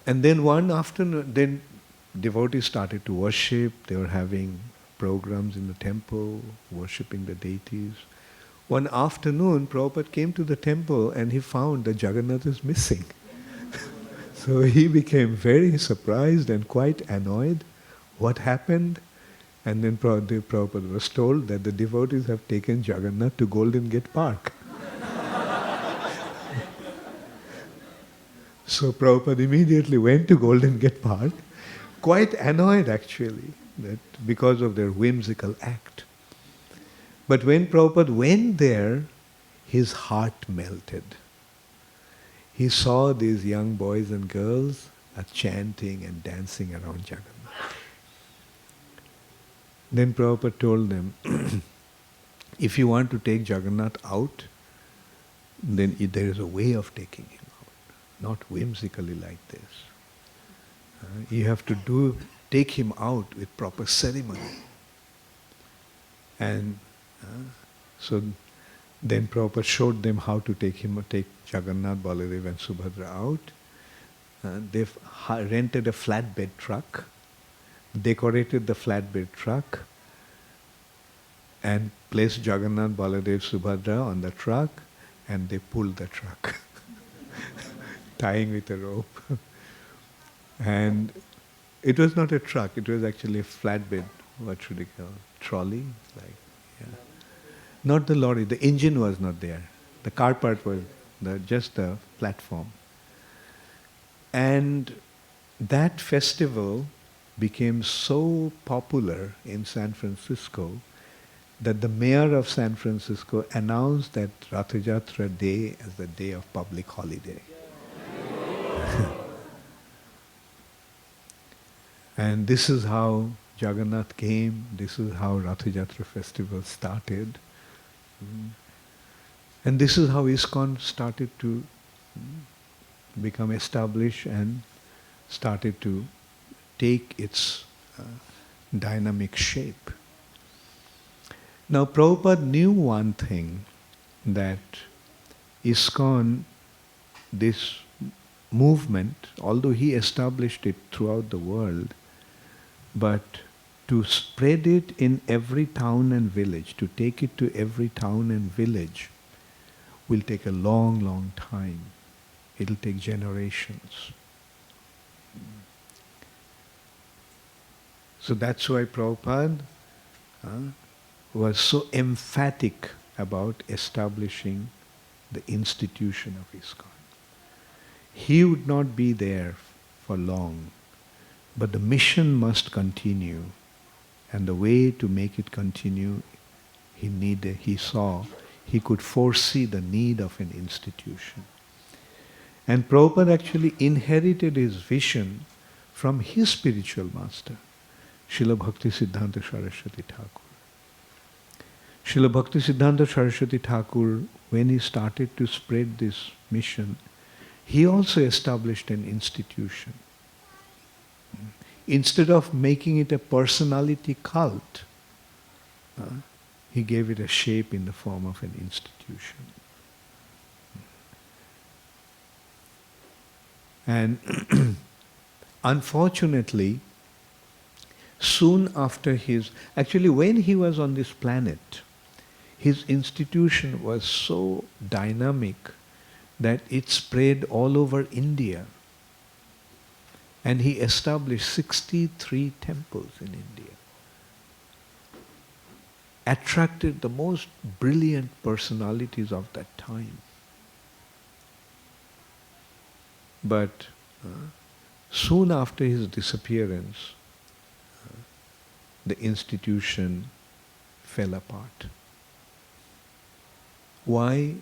And then one afternoon, then devotees started to worship. They were having programs in the temple, worshipping the deities. One afternoon, Prabhupada came to the temple and he found that Jagannath is missing. So he became very surprised and quite annoyed. What happened? And then Prabhupada was told that the devotees have taken Jagannath to Golden Gate Park. So Prabhupada immediately went to Golden Gate Park, quite annoyed actually, that because of their whimsical act. But when Prabhupada went there, his heart melted. He saw these young boys and girls are chanting and dancing around Jagannath. Then Prabhupada told them, if you want to take Jagannath out, then there is a way of taking him out, not whimsically like this. You have to take him out with proper ceremony. And so then Prabhupada showed them how to take Jagannath, Baladev and Subhadra out. They've rented a flatbed truck, decorated the flatbed truck, and placed Jagannath, Baladev, Subhadra on the truck, and they pulled the truck, tying with a rope. And it was not a truck, it was actually a flatbed, what should you call it? Trolley? Not the lorry, the engine was not there. The car part was just the platform. And that festival became so popular in San Francisco that the mayor of San Francisco announced that Ratha Yatra day as the day of public holiday. And this is how Jagannath came, this is how Ratha Yatra festival started. And this is how ISKCON started to become established and started to take its dynamic shape. Now Prabhupada knew one thing, that ISKCON, this movement, although he established it throughout the world, but to spread it in every town and village, to take it to every town and village, will take a long, long time. It'll take generations. So that's why Prabhupada was so emphatic about establishing the institution of ISKCON. He would not be there for long, but the mission must continue. And the way to make it continue, he saw, he could foresee the need of an institution. And Prabhupada actually inherited his vision from his spiritual master, Srila Bhaktisiddhanta Saraswati Thakur. Srila Bhaktisiddhanta Saraswati Thakur, when he started to spread this mission, he also established an institution. Instead of making it a personality cult, he gave it a shape in the form of an institution. And unfortunately, soon after actually when he was on this planet, his institution was so dynamic that it spread all over India. And he established 63 temples in India. Attracted the most brilliant personalities of that time. But soon after his disappearance, the institution fell apart. Why?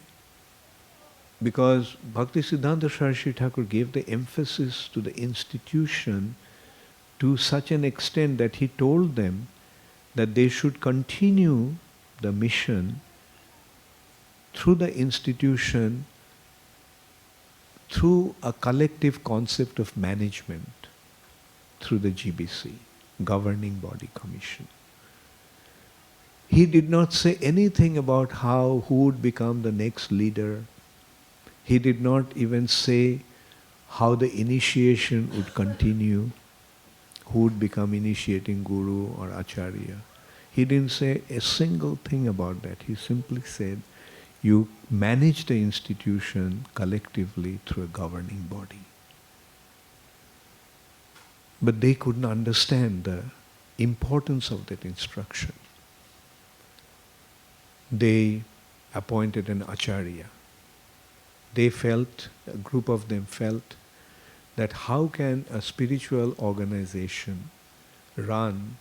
Because Bhaktisiddhanta Saraswati Thakur gave the emphasis to the institution to such an extent that he told them that they should continue the mission through the institution, through a collective concept of management, through the GBC. governing body commission. He did not say anything about who would become the next leader. He did not even say how the initiation would continue, who would become initiating guru or acharya. He didn't say a single thing about that. He simply said, you manage the institution collectively through a governing body. But they couldn't understand the importance of that instruction. They appointed an acharya. They felt, a group of them felt, that how can a spiritual organization run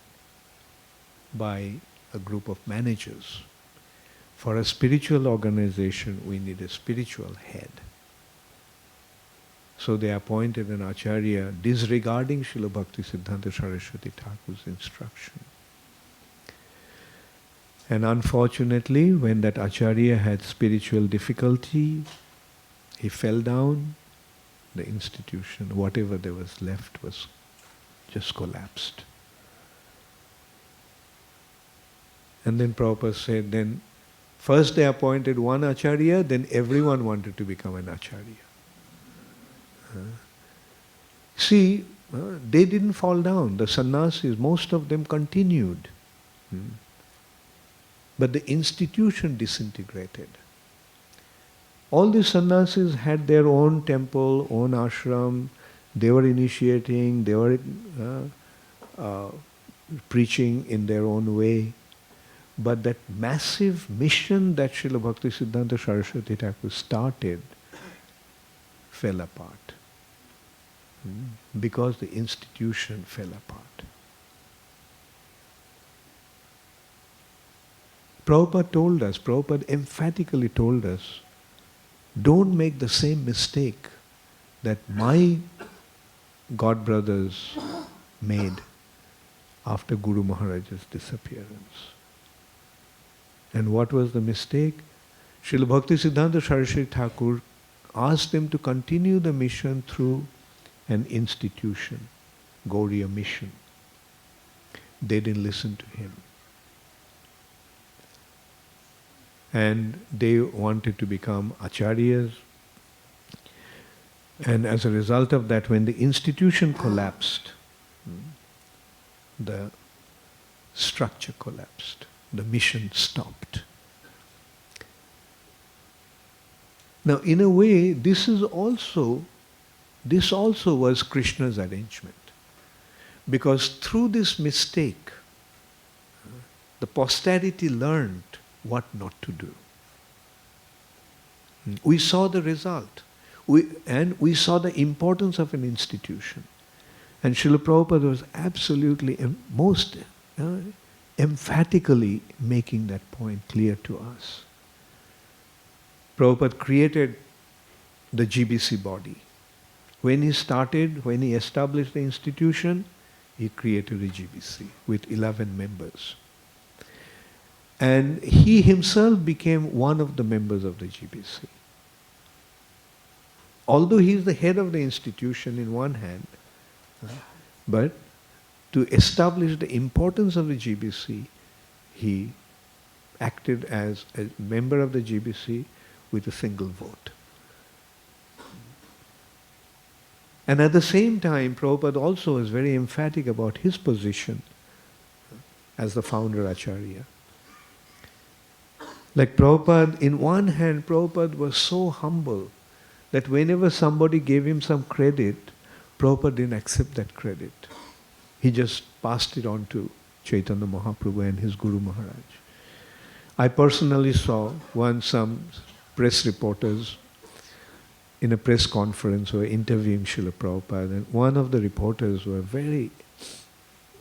by a group of managers? For a spiritual organization, we need a spiritual head. So they appointed an acharya disregarding Srila Bhaktisiddhanta Saraswati Thakur's instruction. And unfortunately, when that acharya had spiritual difficulty, he fell down, the institution, whatever there was left, was just collapsed. And then Prabhupada said, then first they appointed one acharya, then everyone wanted to become an acharya. See, they didn't fall down. The sannyasis, most of them continued. But the institution disintegrated. All the sannyasis had their own temple, own ashram. They were initiating, they were preaching in their own way. But that massive mission that Srila Bhaktisiddhanta Saraswati Thakur started fell apart. Because the institution fell apart. Prabhupada emphatically told us, don't make the same mistake that my godbrothers made after Guru Maharaj's disappearance. And what was the mistake? Srila Bhaktisiddhanta Saraswati Thakur asked them to continue the mission through an institution, Gauriya mission. They didn't listen to him. And they wanted to become acharyas. And as a result of that, when the institution collapsed, the structure collapsed. The mission stopped. Now, in a way, this also was Krishna's arrangement. Because through this mistake, the posterity learned what not to do. We saw the result. We saw the importance of an institution. And Srila Prabhupada was absolutely most emphatically making that point clear to us. Prabhupada created the GBC body. When he established the institution, he created a GBC with 11 members. And he himself became one of the members of the GBC. Although he is the head of the institution in one hand, but to establish the importance of the GBC, he acted as a member of the GBC with a single vote. And at the same time, Prabhupada also was very emphatic about his position as the Founder-Acharya. Like Prabhupada, in one hand, Prabhupada was so humble that whenever somebody gave him some credit, Prabhupada didn't accept that credit. He just passed it on to Chaitanya Mahaprabhu and his Guru Maharaj. I personally saw some press reporters in a press conference were interviewing Srila Prabhupada, and one of the reporters were very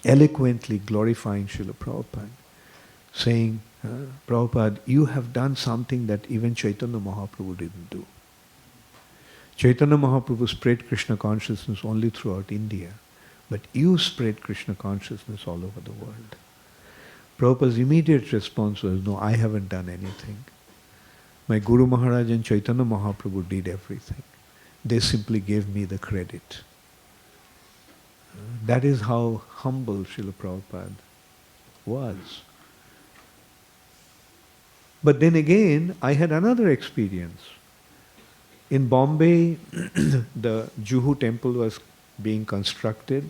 eloquently glorifying Srila Prabhupada, saying, Prabhupada, you have done something that even Chaitanya Mahaprabhu didn't do. Chaitanya Mahaprabhu spread Krishna consciousness only throughout India, but you spread Krishna consciousness all over the world. Prabhupada's immediate response was, no, I haven't done anything. My Guru Maharaj and Chaitanya Mahaprabhu did everything. They simply gave me the credit. That is how humble Srila Prabhupada was. But then again, I had another experience. In Bombay, the Juhu temple was being constructed.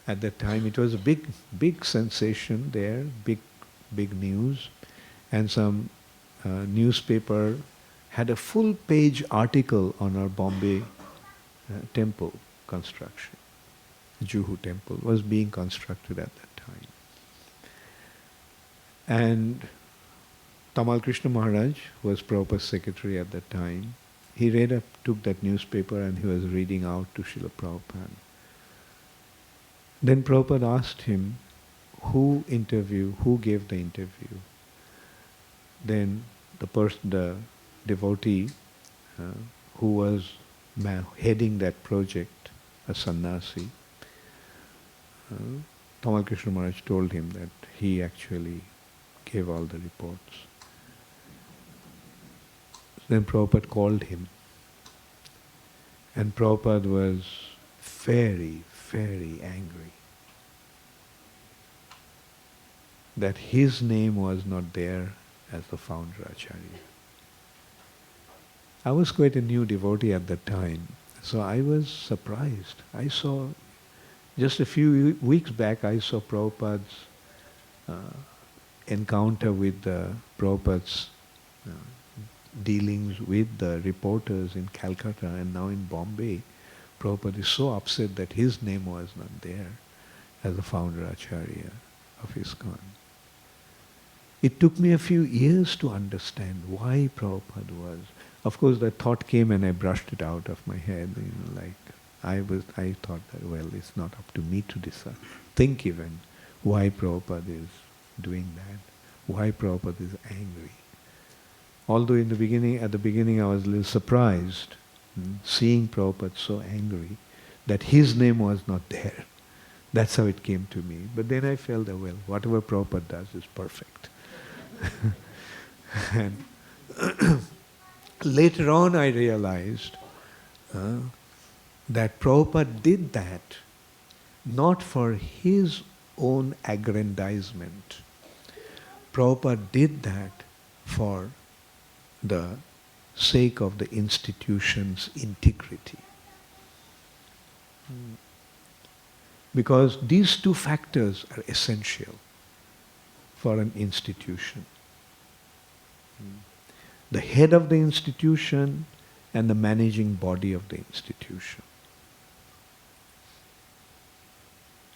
At that time, it was a big sensation there, big news. And some newspaper had a full-page article on our Bombay temple construction. Juhu temple was being constructed at that time. And Tamal Krishna Maharaj was Prabhupada's secretary at that time. He took that newspaper and he was reading out to Srila Prabhupada. Then Prabhupada asked him, who gave the interview? Then the devotee who was heading that project, a sannyasi, Tamal Krishna Maharaj told him that he actually gave all the reports. Then Prabhupada called him. And Prabhupada was very, very angry that his name was not there as the Founder-Acharya. I was quite a new devotee at that time, so I was surprised. I saw, just a few weeks back, I saw Prabhupada's encounter with Prabhupada's dealings with the reporters in Calcutta and now in Bombay. Prabhupada is so upset that his name was not there as the Founder-Acharya of ISKCON. It took me a few years to understand why Prabhupada was. Of course, the thought came and I brushed it out of my head. I thought that, well, it's not up to me to decide, think even why Prabhupada is doing that, why Prabhupada is angry. Although at the beginning I was a little surprised, seeing Prabhupada so angry that his name was not there. That's how it came to me. But then I felt that, well, whatever Prabhupada does is perfect. And later on I realized that Prabhupada did that not for his own aggrandizement. Prabhupada did that for the sake of the institution's integrity. Because these two factors are essential for an institution. The head of the institution and the managing body of the institution.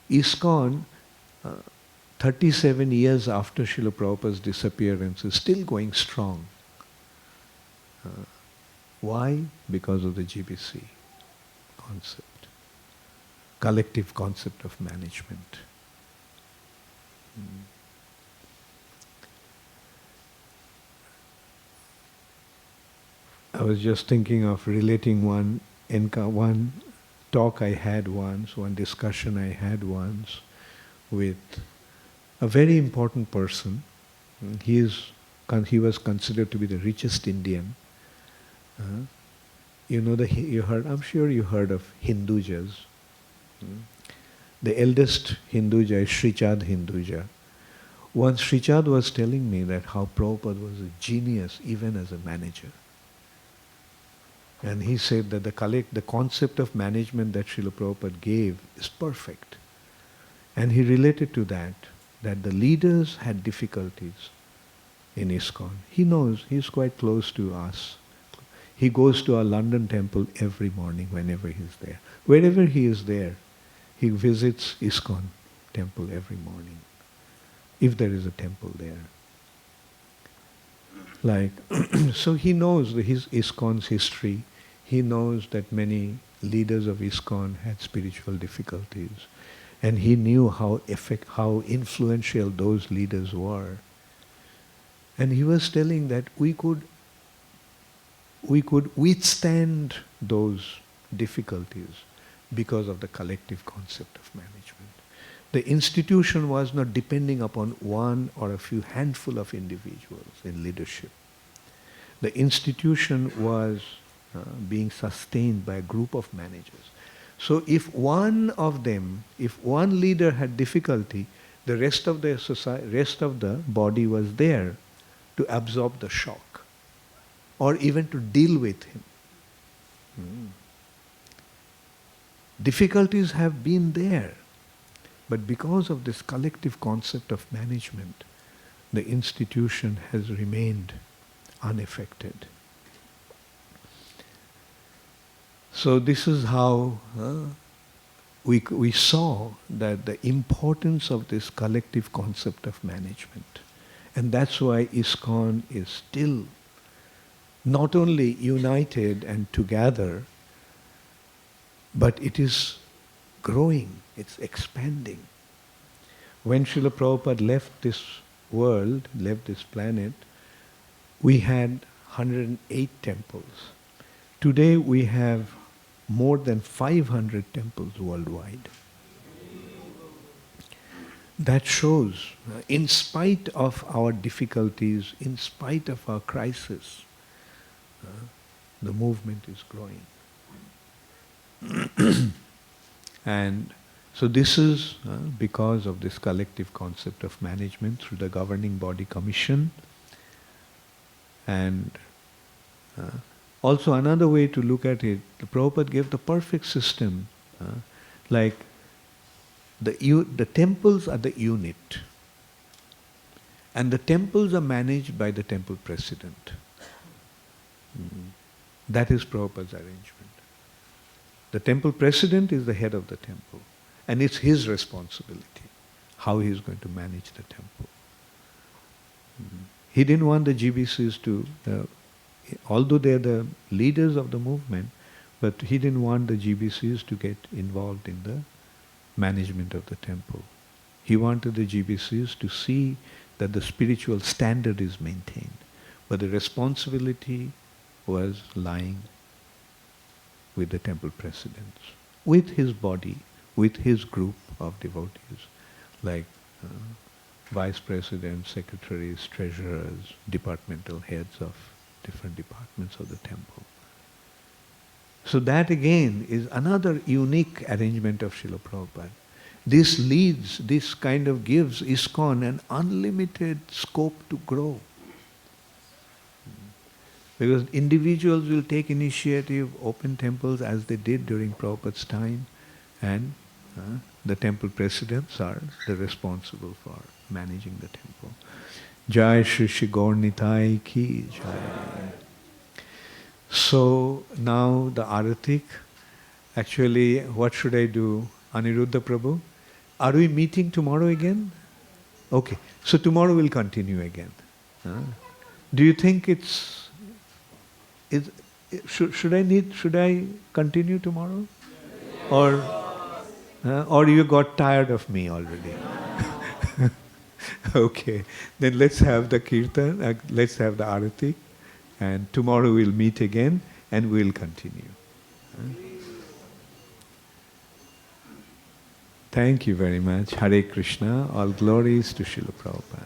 ISKCON, 37 years after Srila Prabhupada's disappearance, is still going strong. Why? Because of the GBC concept, collective concept of management. I was just thinking of relating one talk I had once, one discussion I had once with a very important person. He was considered to be the richest Indian. I'm sure you heard of Hindujas. The eldest Hinduja is Srichad Hinduja. Once Srichad was telling me that how Prabhupada was a genius even as a manager. And he said that the concept of management that Srila Prabhupada gave is perfect. And he related to that the leaders had difficulties in ISKCON. He knows, he's quite close to us. He goes to our London temple every morning whenever he's there. Wherever he is there, he visits ISKCON temple every morning, if there is a temple there. So he knows his ISKCON's history. He knows that many leaders of ISKCON had spiritual difficulties. And he knew how influential those leaders were. And he was telling that we could withstand those difficulties because of the collective concept of management. The institution was not depending upon one or a few handful of individuals in leadership. The institution was being sustained by a group of managers. So if one of them, if one leader had difficulty, the rest of the society, rest of the body was there to absorb the shock or even to deal with him. Difficulties have been there, but because of this collective concept of management, the institution has remained unaffected. So this is how we saw that the importance of this collective concept of management. And that's why ISKCON is still not only united and together, but it is growing, it's expanding. When Srila Prabhupada left this world, left this planet, we had 108 temples. Today we have more than 500 temples worldwide. That shows, in spite of our difficulties, in spite of our crisis, the movement is growing. And so this is because of this collective concept of management through the governing body commission. And also another way to look at it, the Prabhupada gave the perfect system. Like the temples are the unit. And the temples are managed by the temple president. That is Prabhupada's arrangement. The temple president is the head of the temple. And it's his responsibility how he is going to manage the temple. He didn't want the GBCs to, although they're the leaders of the movement, but he didn't want the GBCs to get involved in the management of the temple. He wanted the GBCs to see that the spiritual standard is maintained. But the responsibility was lying with the temple presidents, with his body, with his group of devotees, like vice presidents, secretaries, treasurers, departmental heads of different departments of the temple. So that again is another unique arrangement of Srila Prabhupada. This leads, this kind of gives ISKCON an unlimited scope to grow. Because individuals will take initiative, open temples as they did during Prabhupada's time, and the temple presidents are the responsible for managing the temple. Jai Shri Shri Gaur Nitai Ki Jai. So now the Aratik, actually what should I do? Aniruddha Prabhu, are we meeting tomorrow again? Okay, so tomorrow we'll continue again. Do you think should I continue tomorrow? Or you got tired of me already? Okay, then let's have the kirtan, let's have the arati, and tomorrow we'll meet again and we'll continue. Thank you very much. Hare Krishna. All glories to Srila Prabhupada.